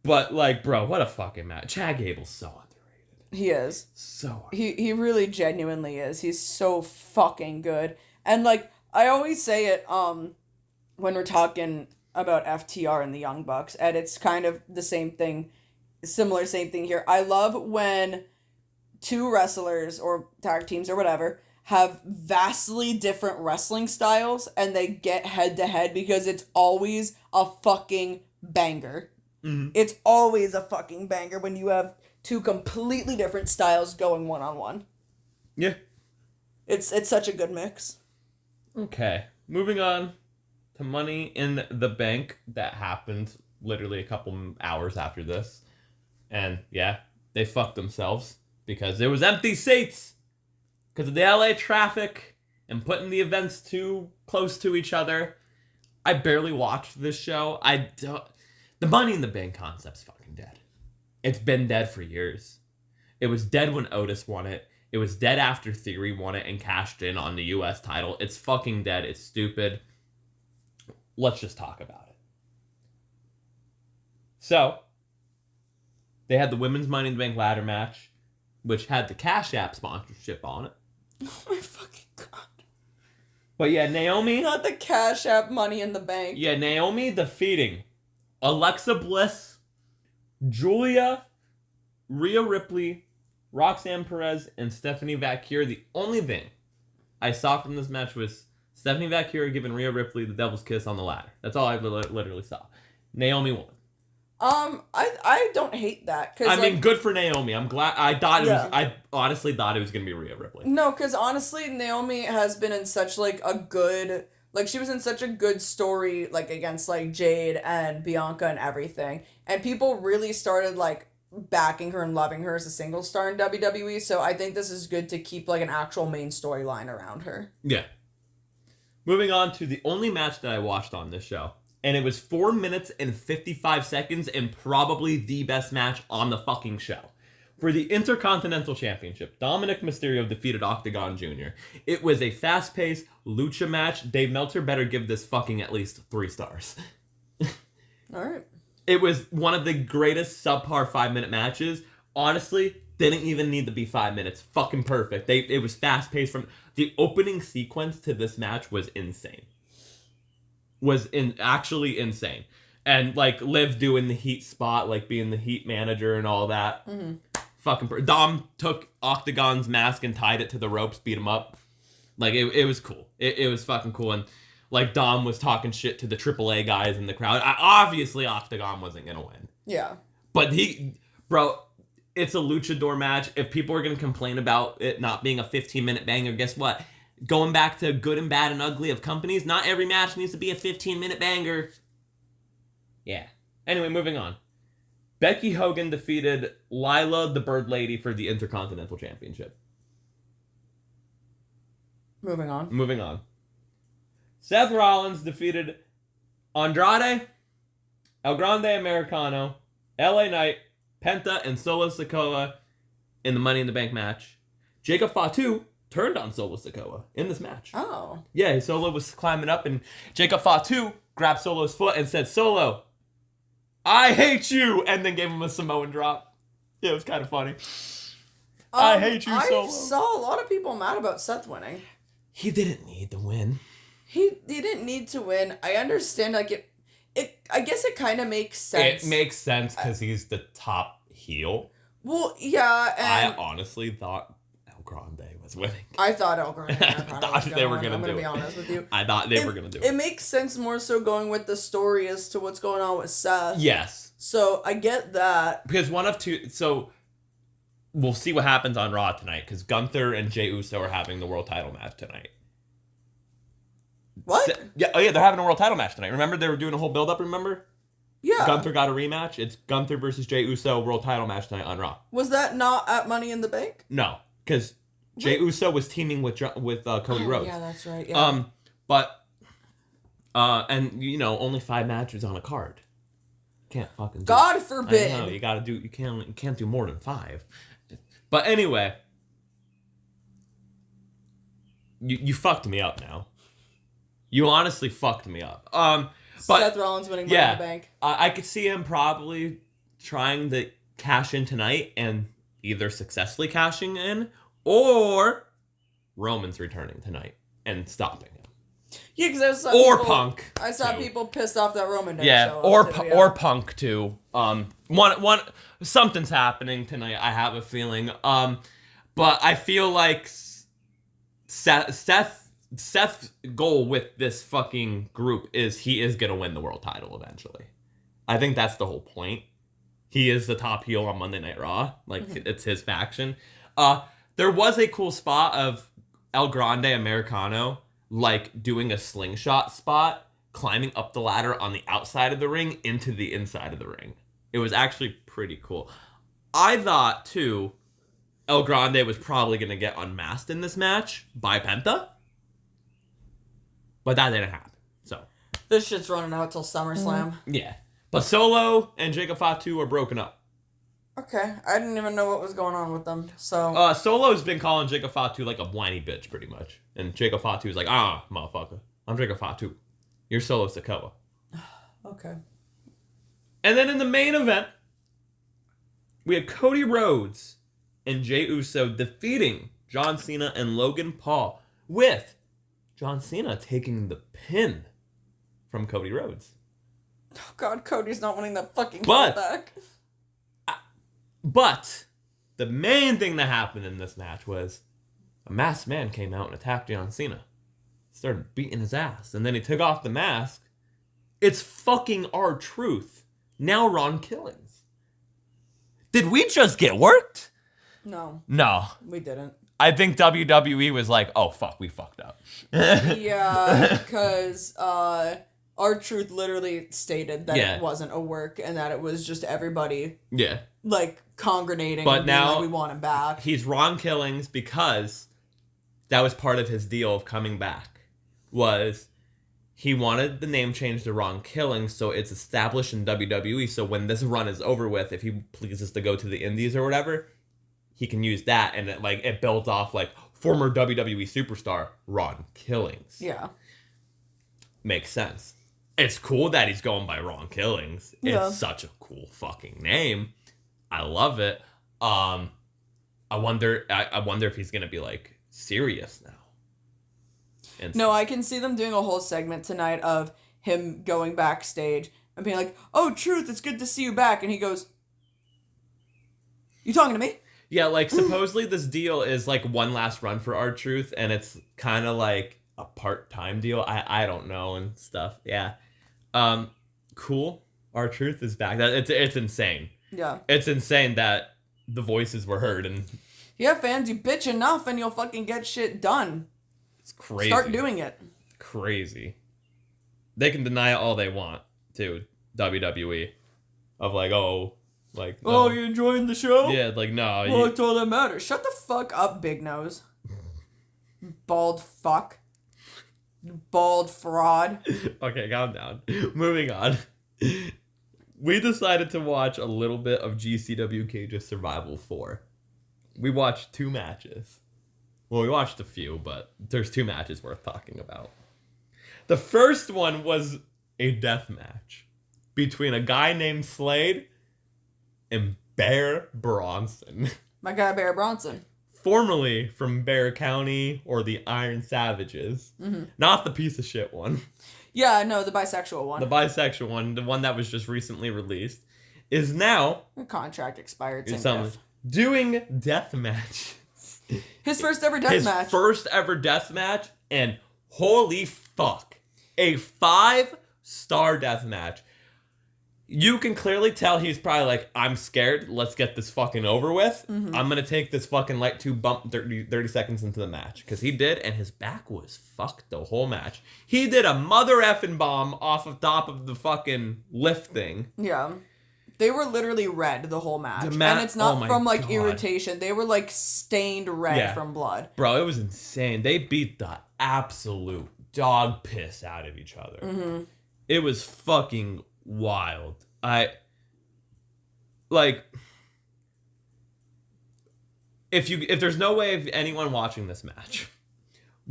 But, like, bro, what a fucking match. Chad Gable's so underrated.
He is.
So
He really genuinely is. He's so fucking good. And, like, I always say it, when we're talking about FTR and the Young Bucks, and it's kind of the same thing, same thing here. I love when two wrestlers or tag teams or whatever have vastly different wrestling styles and they get head to head because it's always a fucking banger.
Mm-hmm.
It's always a fucking banger when you have two completely different styles going one-on-one.
Yeah.
It's such a good mix.
Okay. Moving on to Money in the Bank that happened literally a couple hours after this. And yeah, they fucked themselves because there was empty seats because of the LA traffic and putting the events too close to each other. I barely watched this show. The Money in the Bank concept's fucking dead. It's been dead for years. It was dead when Otis won it. It was dead after Theory won it and cashed in on the US title. It's fucking dead. It's stupid. Let's just talk about it. So, they had the Women's Money in the Bank ladder match, which had the Cash App sponsorship on it.
Oh my fucking god.
But yeah, Naomi...
Not the Cash App Money in the Bank.
Yeah, Naomi defeating Alexa Bliss, Julia, Rhea Ripley, Roxanne Perez, and Stephanie Vaquer. The only thing I saw from this match was Stephanie Vaquer giving Rhea Ripley the devil's kiss on the ladder. That's all I literally saw. Naomi won.
I don't hate that. Cause
I mean, good for Naomi. I'm glad. I honestly thought it was going to be Rhea Ripley.
No, because honestly, Naomi has been in such, like, a good... Like, she was in such a good story, like, against, like, Jade and Bianca and everything. And people really started, like, backing her and loving her as a single star in WWE. So I think this is good to keep, like, an actual main storyline around her.
Yeah. Moving on to the only match that I watched on this show. And it was 4 minutes and 55 seconds and probably the best match on the fucking show. For the Intercontinental Championship, Dominic Mysterio defeated Octagon Jr. It was a fast-paced lucha match. Dave Meltzer better give this fucking at least 3 stars.
Alright.
It was one of the greatest subpar 5-minute matches. Honestly, didn't even need to be 5 minutes. Fucking perfect. It was fast-paced. From the opening sequence to this match was insane. Actually insane. And, like, Liv doing the Heat spot, like, being the Heat manager and all that.
Mm-hmm.
Dom took Octagon's mask and tied it to the ropes, beat him up. Like, it was cool. It was fucking cool. And, like, Dom was talking shit to the AAA guys in the crowd. Obviously, Octagon wasn't going to win.
Yeah.
But it's a luchador match. If people are going to complain about it not being a 15-minute banger, guess what? Going back to good and bad and ugly of companies, not every match needs to be a 15-minute banger. Yeah. Anyway, moving on. Becky Hogan defeated Lila the Bird Lady for the Intercontinental Championship.
Moving on.
Seth Rollins defeated Andrade, El Grande Americano, LA Knight, Penta, and Solo Sikoa in the Money in the Bank match. Jacob Fatu turned on Solo Sikoa in this match.
Oh.
Yeah, Solo was climbing up and Jacob Fatu grabbed Solo's foot and said, "Solo, I hate you," and then gave him a Samoan drop. Yeah, it was kind of funny. I hate you, Solo.
I saw a lot of people mad about Seth winning.
He didn't need to win.
He didn't need to win. I understand, like, I guess it kind of makes sense.
It makes sense because he's the top heel.
Well, yeah, and...
I honestly thought El Grande was winning.
I thought El Grande
thought they were going to do it.
I'm going to be honest with you.
I thought they were going to do it.
It makes sense more so going with the story as to what's going on with Seth.
Yes.
So, I get that.
Because one of two... So, we'll see what happens on Raw tonight, because Gunther and Jey Uso are having the world title match tonight.
What?
Yeah, they're having a world title match tonight. Remember, they were doing a whole build-up, remember?
Yeah.
Gunther got a rematch. It's Gunther versus Jey Uso world title match tonight on Raw.
Was that not at Money in the Bank?
No, because Jey Uso was teaming with Cody Rhodes.
Yeah, that's right. Yeah.
And only 5 matches on a card. Can't fucking.
God forbid.
I know, you gotta do. You can't do more than 5. But anyway, you fucked me up now. You honestly fucked me up. But
Seth Rollins winning Money in the Bank.
I could see him probably trying to cash in tonight and either successfully cashing in or Roman's returning tonight and stopping him.
Yeah, because I saw
Or
people,
Punk.
I saw
too.
people pissed off that Roman didn't
Yeah,
show
or
up too,
or Punk too. One something's happening tonight. I have a feeling. But I feel like Seth's goal with this fucking group is he is gonna win the world title eventually. I think that's the whole point. He is the top heel on Monday Night Raw. Like it's his faction. There was a cool spot of El Grande Americano like doing a slingshot spot, climbing up the ladder on the outside of the ring into the inside of the ring. It was actually pretty cool. I thought, too, El Grande was probably going to get unmasked in this match by Penta. But that didn't happen. So
This shit's running out till SummerSlam.
yeah. But Solo and Jacob Fatu are broken up.
Okay, I didn't even know what was going on with them. So
Solo's been calling Jacob Fatu like a whiny bitch, pretty much. And Jacob Fatu's like, motherfucker, I'm Jacob Fatu. You're Solo Sikoa.
okay.
And then in the main event, we had Cody Rhodes and Jey Uso defeating John Cena and Logan Paul, with John Cena taking the pin from Cody Rhodes.
Oh God, Cody's not winning that fucking
But-
belt back.
But the main thing that happened in this match was a masked man came out and attacked John Cena. Started beating his ass. And then he took off the mask. It's fucking R-Truth. Now Ron Killings. Did we just get worked?
No,
No.
we didn't.
I think WWE was like, oh, fuck, we fucked up.
Yeah, because R-Truth literally stated that
Yeah.
it wasn't a work and that it was just everybody
Yeah.
like congregating.
But
and being
now-
like, we want him back.
He's Ron Killings because that was part of his deal of coming back. Was he wanted the name changed to Ron Killings so it's established in WWE, so when this run is over with, if he pleases to go to the indies or whatever, he can use that, and it builds off like former WWE superstar Ron Killings.
Yeah.
Makes sense. It's cool that he's going by Ron Killings.
Yeah.
It's such a cool fucking name. I love it. I wonder if he's gonna be like serious now. And
No, I can see them doing a whole segment tonight of him going backstage and being like, "Oh, Truth, it's good to see you back," and he goes, "You talking to me?"
yeah, like supposedly this deal is like one last run for R-Truth, and it's kind of like a part-time deal. I don't know and stuff. Yeah. Cool. R-Truth is back. It's insane.
Yeah.
It's insane that the voices were heard, and
Yeah, fans, you bitch enough and you'll fucking get shit done.
it's crazy.
Start doing it.
Crazy. They can deny it all they want, too. WWE. Of like, oh, like, no.
Oh, you enjoying the show?
Yeah, like, no.
Well, it's all that matters. Shut the fuck up, Big Nose. Bald fuck. Bald fraud.
Okay, calm down. Moving on. We decided to watch a little bit of GCW Cage of Survival 4. We watched 2 matches. Well, we watched a few, but there's 2 matches worth talking about. The first one was a death match between a guy named Slade and Bear Bronson.
My guy, Barry Bronson.
Formerly from Bear County or the Iron Savages.
Mm-hmm.
Not the piece of shit one.
Yeah, no, the bisexual one.
The bisexual one, the one that was just recently released, is now
The contract expired. Same
something,
diff.
doing death match.
His first ever death
His
match.
first ever death match, and holy fuck, a 5-star death match. You can clearly tell he's probably like, I'm scared, let's get this fucking over with.
Mm-hmm.
I'm gonna take this fucking light tube bump 30 seconds into the match. Because he did, and his back was fucked the whole match. He did a mother effing bomb off of top of the fucking lift thing.
Yeah. They were literally red the whole match.
The
and it's not
oh my
from like
God.
irritation. They were like stained red
Yeah.
from blood.
Bro, it was insane. They beat the absolute dog piss out of each other.
Mm-hmm.
It was fucking wild. If there's no way of anyone watching this match,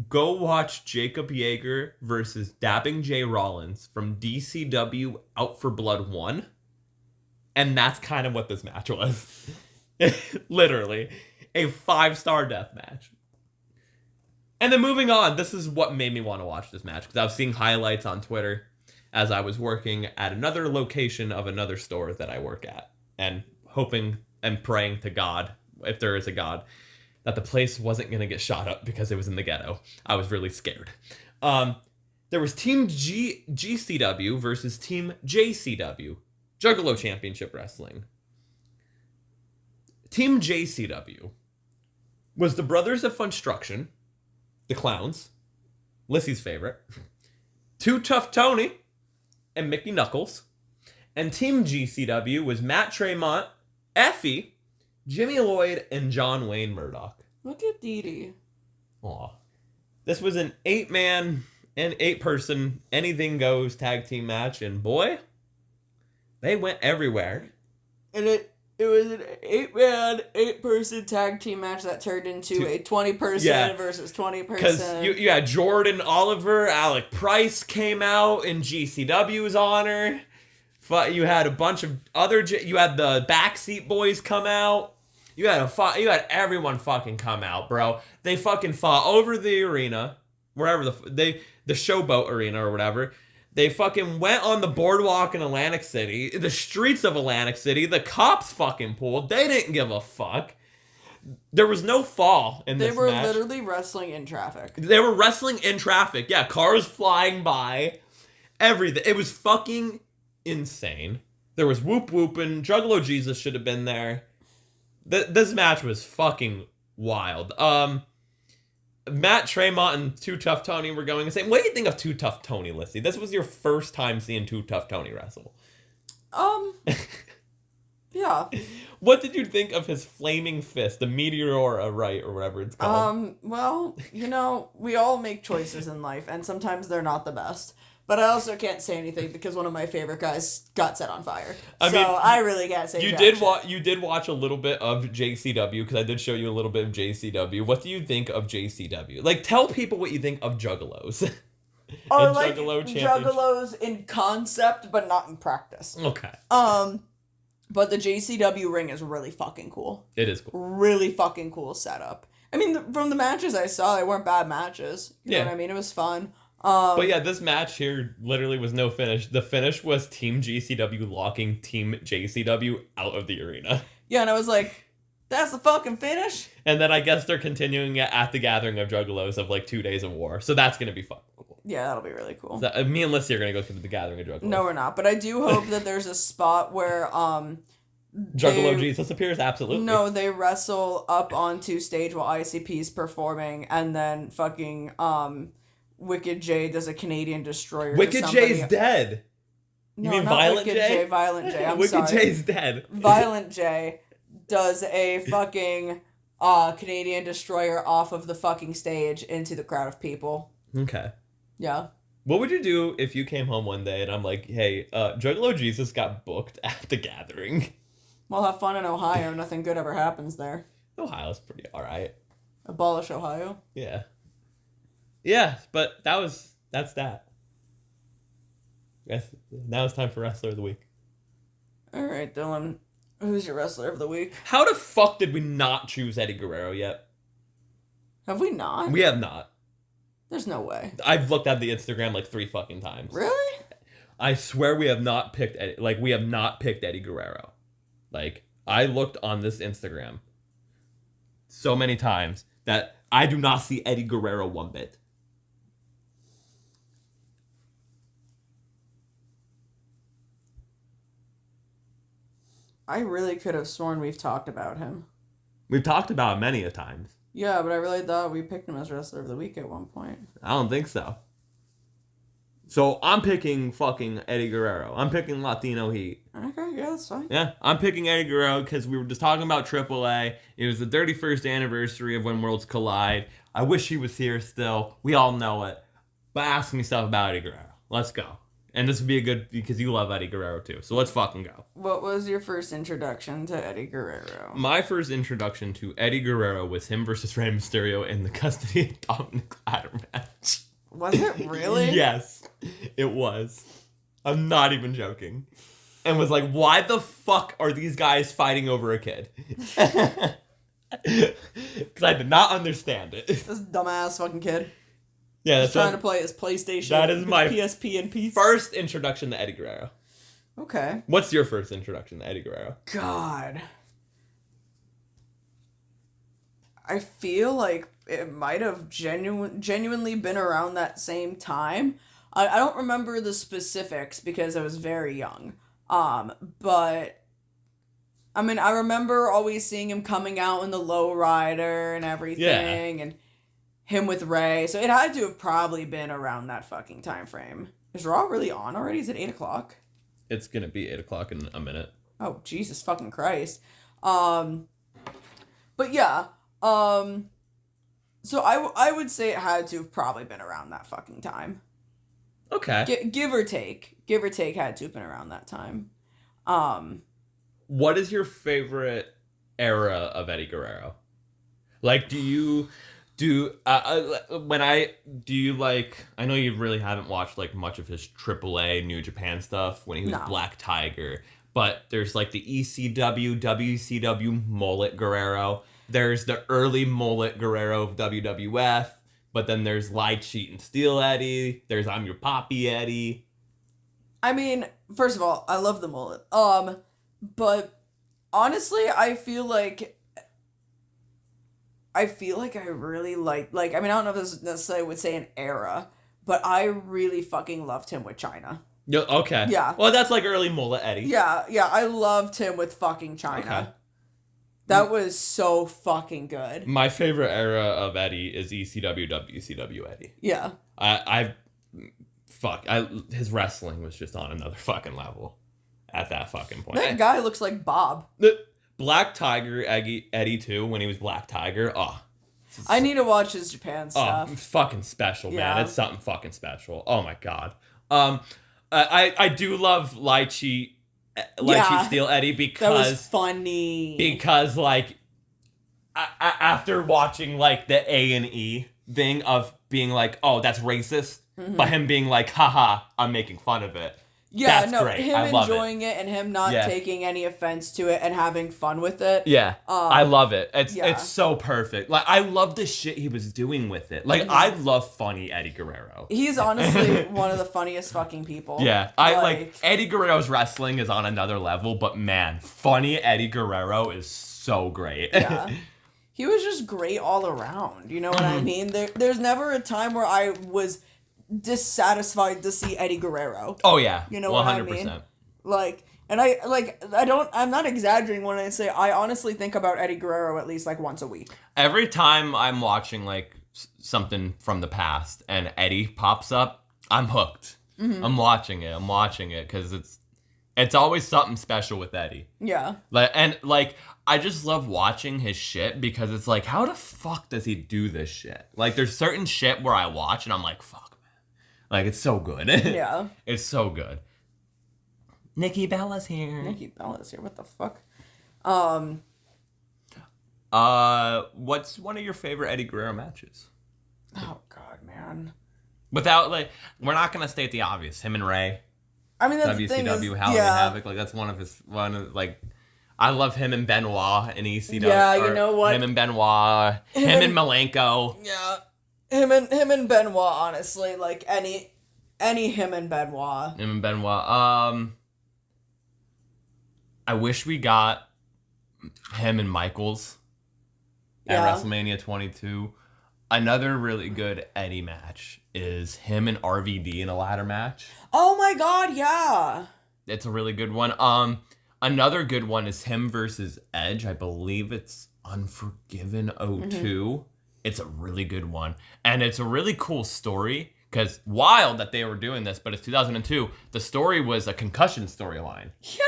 go watch Jacob Yeager versus Dabbing J Rollins from DCW Out for Blood 1. And that's kind of what this match was. Literally. A 5-star death match. And then moving on, this is what made me want to watch this match, because I was seeing highlights on Twitter as I was working at another location of another store that I work at, and hoping and praying to God, if there is a God, that the place wasn't going to get shot up because it was in the ghetto. I was really scared. There was Team GCW versus Team JCW, Juggalo Championship Wrestling. Team JCW was the Brothers of Funstruction, the Clowns, Lyssie's favorite, Too Tough Tony, and Mickey Knuckles. And Team GCW was Matt Tremont, Effie, Jimmy Lloyd, and John Wayne Murdoch.
Look at Dee Dee.
Aw. This was an 8-man and 8-person anything goes tag team match, and boy, they went everywhere.
And it was an 8-man, 8-person tag team match that turned into a 20-person versus 20-person.
Because you had Jordan Oliver, Alec Price came out in GCW's honor. You had a bunch of other... You had the Backseat Boys come out. You had everyone fucking come out, bro. They fucking fought over the arena, wherever the Showboat Arena or whatever. They fucking went on the boardwalk in Atlantic City, the streets of Atlantic City. The cops fucking pulled. They didn't give a fuck. There was no fall in this match.
They were literally wrestling in traffic.
They were wrestling in traffic. Yeah, cars flying by. Everything. It was fucking insane. There was whoop whooping. Juggalo Jesus should have been there. This match was fucking wild. Matt Tremont and Too Tough Tony were going the same. What do you think of Too Tough Tony, Lyssie? This was your first time seeing Too Tough Tony wrestle.
Yeah.
What did you think of his flaming fist, the Meteora, right, or whatever it's called?
Well, we all make choices in life, and sometimes they're not the best. But I also can't say anything because one of my favorite guys got set on fire. I really can't say anything.
You did watch a little bit of JCW, because I did show you a little bit of JCW. What do you think of JCW? Like, tell people what you think of Juggalos.
Or like Juggalos in concept, but not in practice.
Okay.
But the JCW ring is really fucking cool.
It is cool.
Really fucking cool setup. I mean, from the matches I saw, they weren't bad matches. You know what I mean? It was fun.
But yeah, this match here literally was no finish. The finish was Team GCW locking Team JCW out of the arena.
Yeah, and I was like, that's the fucking finish?
And then I guess they're continuing it at the Gathering of Juggalos of like 2 days of war. So that's going to be fucking cool.
Yeah, that'll be really cool.
So, me and Lyssie are going to go to the Gathering of Juggalos.
No, we're not. But I do hope that there's a spot where...
Juggalo Jesus appears? Absolutely.
No, they wrestle up onto stage while ICP's performing, and then fucking... Wicked J does a Canadian Destroyer.
Wicked J's dead. You mean Violent J?
Violent J. I'm
Wicked
sorry.
J's dead.
Violent J does a fucking Canadian Destroyer off of the fucking stage into the crowd of people.
Okay.
Yeah.
What would you do if you came home one day and I'm like, hey, Juggalo Jesus got booked at the Gathering?
Well, have fun in Ohio. Nothing good ever happens there.
Ohio's pretty alright.
Abolish Ohio?
Yeah. Yeah, but that's that. Yes, now it's time for Wrestler of the Week.
Alright, Dylan. Who's your Wrestler of the Week?
How the fuck did we not choose Eddie Guerrero yet?
Have we not?
We have not.
There's no way.
I've looked at the Instagram like 3 fucking times.
Really?
I swear we have not picked Eddie Guerrero. Like, I looked on this Instagram so many times that I do not see Eddie Guerrero one bit.
I really could have sworn we've talked about him.
We've talked about him many a times.
Yeah, but I really thought we picked him as Wrestler of the Week at one point.
I don't think so. So I'm picking fucking Eddie Guerrero. I'm picking Latino Heat.
Okay, yeah, that's fine.
Yeah, I'm picking Eddie Guerrero because we were just talking about AAA. It was the 31st anniversary of When Worlds Collide. I wish he was here still. We all know it. But ask me stuff about Eddie Guerrero. Let's go. And this would be a good, because you love Eddie Guerrero too. So let's fucking go.
What was your first introduction to Eddie Guerrero?
My first introduction to Eddie Guerrero was him versus Rey Mysterio in the custody of Dominic ladder match.
Was it really?
Yes, it was. I'm not even joking. And was like, why the fuck are these guys fighting over a kid? Because I did not understand it.
This dumbass fucking kid.
Yeah,
He's trying to play his PlayStation.
That is my
PSP and PC.
first introduction to Eddie Guerrero.
Okay.
What's your first introduction to Eddie Guerrero?
God. I feel like it might have genuinely been around that same time. I don't remember the specifics because I was very young. But I mean, I remember always seeing him coming out in the lowrider and everything, and him with Ray. So it had to have probably been around that fucking time frame. Is Raw really on already? Is it 8:00?
It's gonna be 8:00 in a minute.
Oh, Jesus fucking Christ. But yeah. So I would say it had to have probably been around that fucking time.
Okay.
Give or take. Give or take had to have been around that time.
What is your favorite era of Eddie Guerrero? Like, I know you really haven't watched like much of his AAA New Japan stuff when he was Black Tiger, but there's like the ECW, WCW mullet Guerrero. There's the early mullet Guerrero of WWF, but then there's Lie, Cheat, and Steal Eddie. There's I'm Your Poppy Eddie.
I mean, first of all, I love the mullet. But honestly, I feel like I really like I mean, I don't know if this necessarily would say an era, but I really fucking loved him with China.
Yeah, okay.
Yeah.
Well, that's like early mullet Eddie.
Yeah, I loved him with fucking China.
Okay.
That was so fucking good.
My favorite era of Eddie is ECW, WCW Eddie.
Yeah.
His wrestling was just on another fucking level at that fucking point.
That guy looks like Bob.
The Black Tiger Eddie too, when he was Black Tiger. Oh,
I need to watch his Japan stuff.
Oh, fucking special, man.
Yeah.
It's something fucking special. Oh my god. I do love Lie, Cheat, Steal Eddie because
that was funny.
Because like after watching like the A&E thing of being like, oh, that's racist, but him being like, haha, I'm making fun of it.
Yeah,
That's
no,
great.
him
I love
enjoying it and him not taking any offense to it and having fun with it.
Yeah, I love it. It's
yeah.
so perfect. Like, I love the shit he was doing with it. Like, I love funny Eddie Guerrero.
He's honestly one of the funniest fucking people.
Yeah, I like Eddie Guerrero's wrestling is on another level, but man, funny Eddie Guerrero is so great.
Yeah. He was just great all around. You know what I mean? There's never a time where I was dissatisfied to see Eddie Guerrero.
Oh yeah.
You know
100%.
what I mean? I'm not exaggerating when I say I honestly think about Eddie Guerrero at least like once a week.
Every time I'm watching like something from the past and Eddie pops up, I'm hooked. I'm watching it because it's always something special with Eddie.
Yeah.
I just love watching his shit because it's like, how the fuck does he do this shit? Like, there's certain shit where I watch and I'm like, fuck. Like, it's so good.
Yeah.
It's so good. Nikki Bella's here.
What the fuck?
What's one of your favorite Eddie Guerrero matches?
Oh, God, man.
Without, like, we're not going to state the obvious. Him and Ray.
I mean, that's the thing is,
Halloween Havoc. Like, that's I love him and Benoit in ECW.
Yeah, you know what?
Him and Benoit. Him and Malenko.
Yeah. Him and Benoit, honestly, like any him and Benoit.
Him and Benoit. I wish we got him and Michaels at WrestleMania 22. Another really good Eddie match is him and RVD in a ladder match.
Oh my god, yeah.
It's a really good one. Another good one is him versus Edge. I believe it's Unforgiven 02. It's a really good one. And it's a really cool story because wild that they were doing this, but it's 2002. The story was a concussion storyline.
Yeah.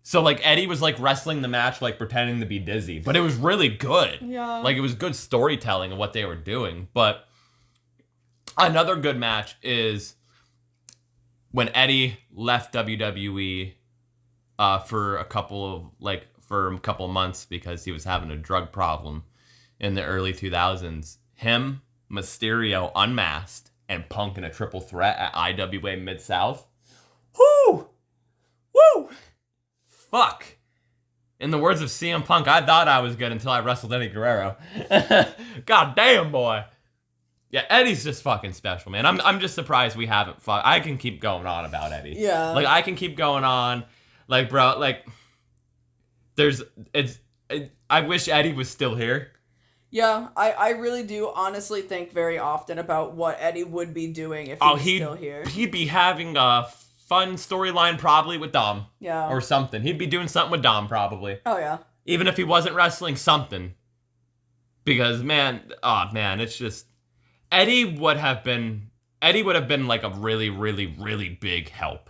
So, like, Eddie was, like, wrestling the match, like, pretending to be dizzy. But it was really good.
Yeah.
Like, it was good storytelling of what they were doing. But another good match is when Eddie left WWE for a couple of months because he was having a drug problem in the early 2000s. Him, Mysterio unmasked, and Punk in a triple threat at IWA Mid-South. Woo! Woo! Fuck. In the words of CM Punk, I thought I was good until I wrestled Eddie Guerrero. God damn, boy. Yeah, Eddie's just fucking special, man. I'm just surprised we haven't I can keep going on about Eddie.
Yeah.
Like, I can keep going on. Like, bro, like, I wish Eddie was still here.
Yeah, I really do honestly think very often about what Eddie would be doing if he was still here.
He'd be having a fun storyline probably with Dom.
Yeah.
Or something. He'd be doing something with Dom probably.
Oh, yeah.
Even if he wasn't wrestling, something. Because, man, it's just... Eddie would have been like a really, really, really big help.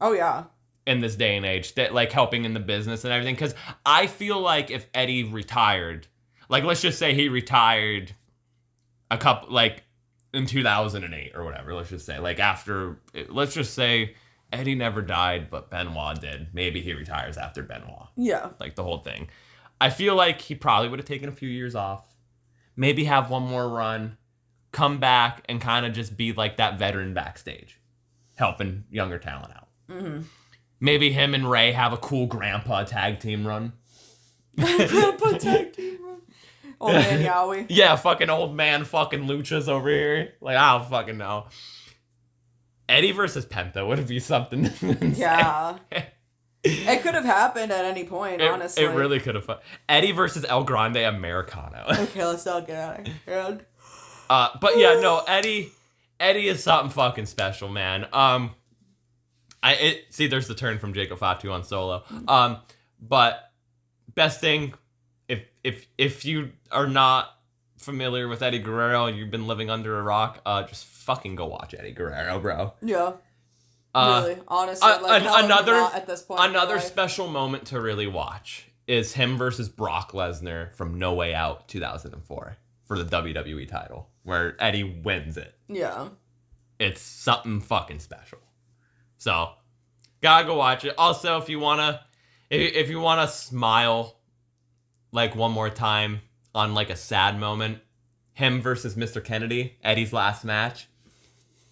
Oh, yeah.
In this day and age, that like helping in the business and everything. Because I feel like if Eddie retired, like let's just say he retired in 2008 or whatever. Let's just say let's just say Eddie never died, but Benoit did. Maybe he retires after Benoit.
Yeah.
Like the whole thing. I feel like he probably would have taken a few years off. Maybe have one more run. Come back and kind of just be like that veteran backstage. Helping younger talent out.
Mm-hmm.
Maybe him and Ray have a cool grandpa tag team run.
Grandpa tag team run. Old man Yowie.
Yeah, fucking old man fucking luchas over here. Like, I don't fucking know. Eddie versus Penta would be something.
Yeah. It could have happened at any point, honestly.
It really could have. Eddie versus El Grande Americano.
Okay, let's not get out of here.
But yeah, no, Eddie is something fucking special, man. See, there's the turn from Jacob Fatu on Solo. But best thing, if you are not familiar with Eddie Guerrero and you've been living under a rock, just fucking go watch Eddie Guerrero, bro.
Yeah. Really, honestly, like not at this point.
Another special moment to really watch is him versus Brock Lesnar from No Way Out 2004 for the WWE title, where Eddie wins it.
Yeah.
It's something fucking special. So, gotta go watch it. Also, if you wanna smile like one more time on like a sad moment, him versus Mr. Kennedy, Eddie's last match.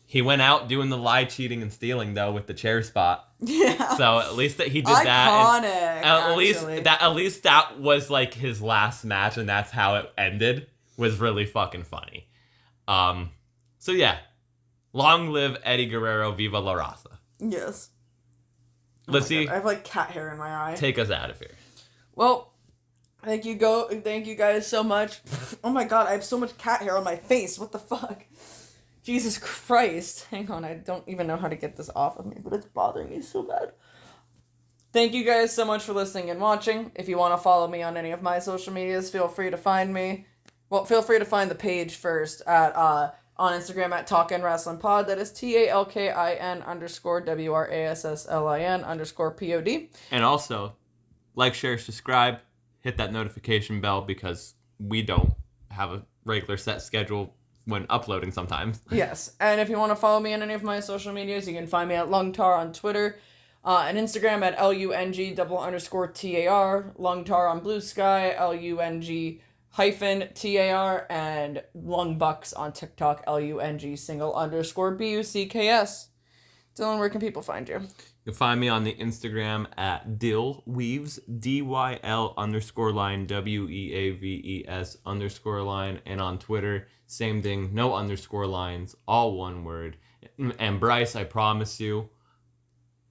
He went out doing the lie, cheating, and stealing though with the chair spot.
Yeah.
So at least that he did
Iconic,
that. At least that was like his last match, and that's how it ended. Was really fucking funny. So yeah, long live Eddie Guerrero, viva la raza.
Yes.
Lyssie,
I have like cat hair in my eye.
take us out of here.
Well, thank you guys so much. Oh my god, I have so much cat hair on my face. What the fuck? Jesus Christ. Hang on, I don't even know how to get this off of me, but it's bothering me so bad. Thank you guys so much for listening and watching. If you want to follow me on any of my social medias, feel free to find me. Well, feel free to find the page first at on Instagram at Talkin Wrasslin Pod. That is TALKIN_WRASSLIN_POD.
And also, like, share, subscribe, hit that notification bell because we don't have a regular set schedule when uploading sometimes.
Yes, and if you want to follow me on any of my social medias, you can find me at Lungtar on Twitter, and Instagram at LUNG_TAR, Lungtar on Blue Sky, LUNG_TAR, and Lungbucks on TikTok, LUNG_BUCKS. Dylan, where can people find you?
You'll find me on the Instagram at DillWeaves, DYL_WEAVES_line, and on Twitter, same thing, no underscore lines, all one word. And Bryce, I promise you,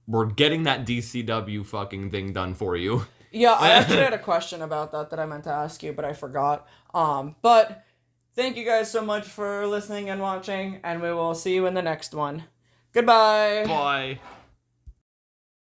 we're getting that DCW fucking thing done for you.
Yeah, I actually had a question about that I meant to ask you, but I forgot. But thank you guys so much for listening and watching, and we will see you in the next one. Goodbye.
Bye.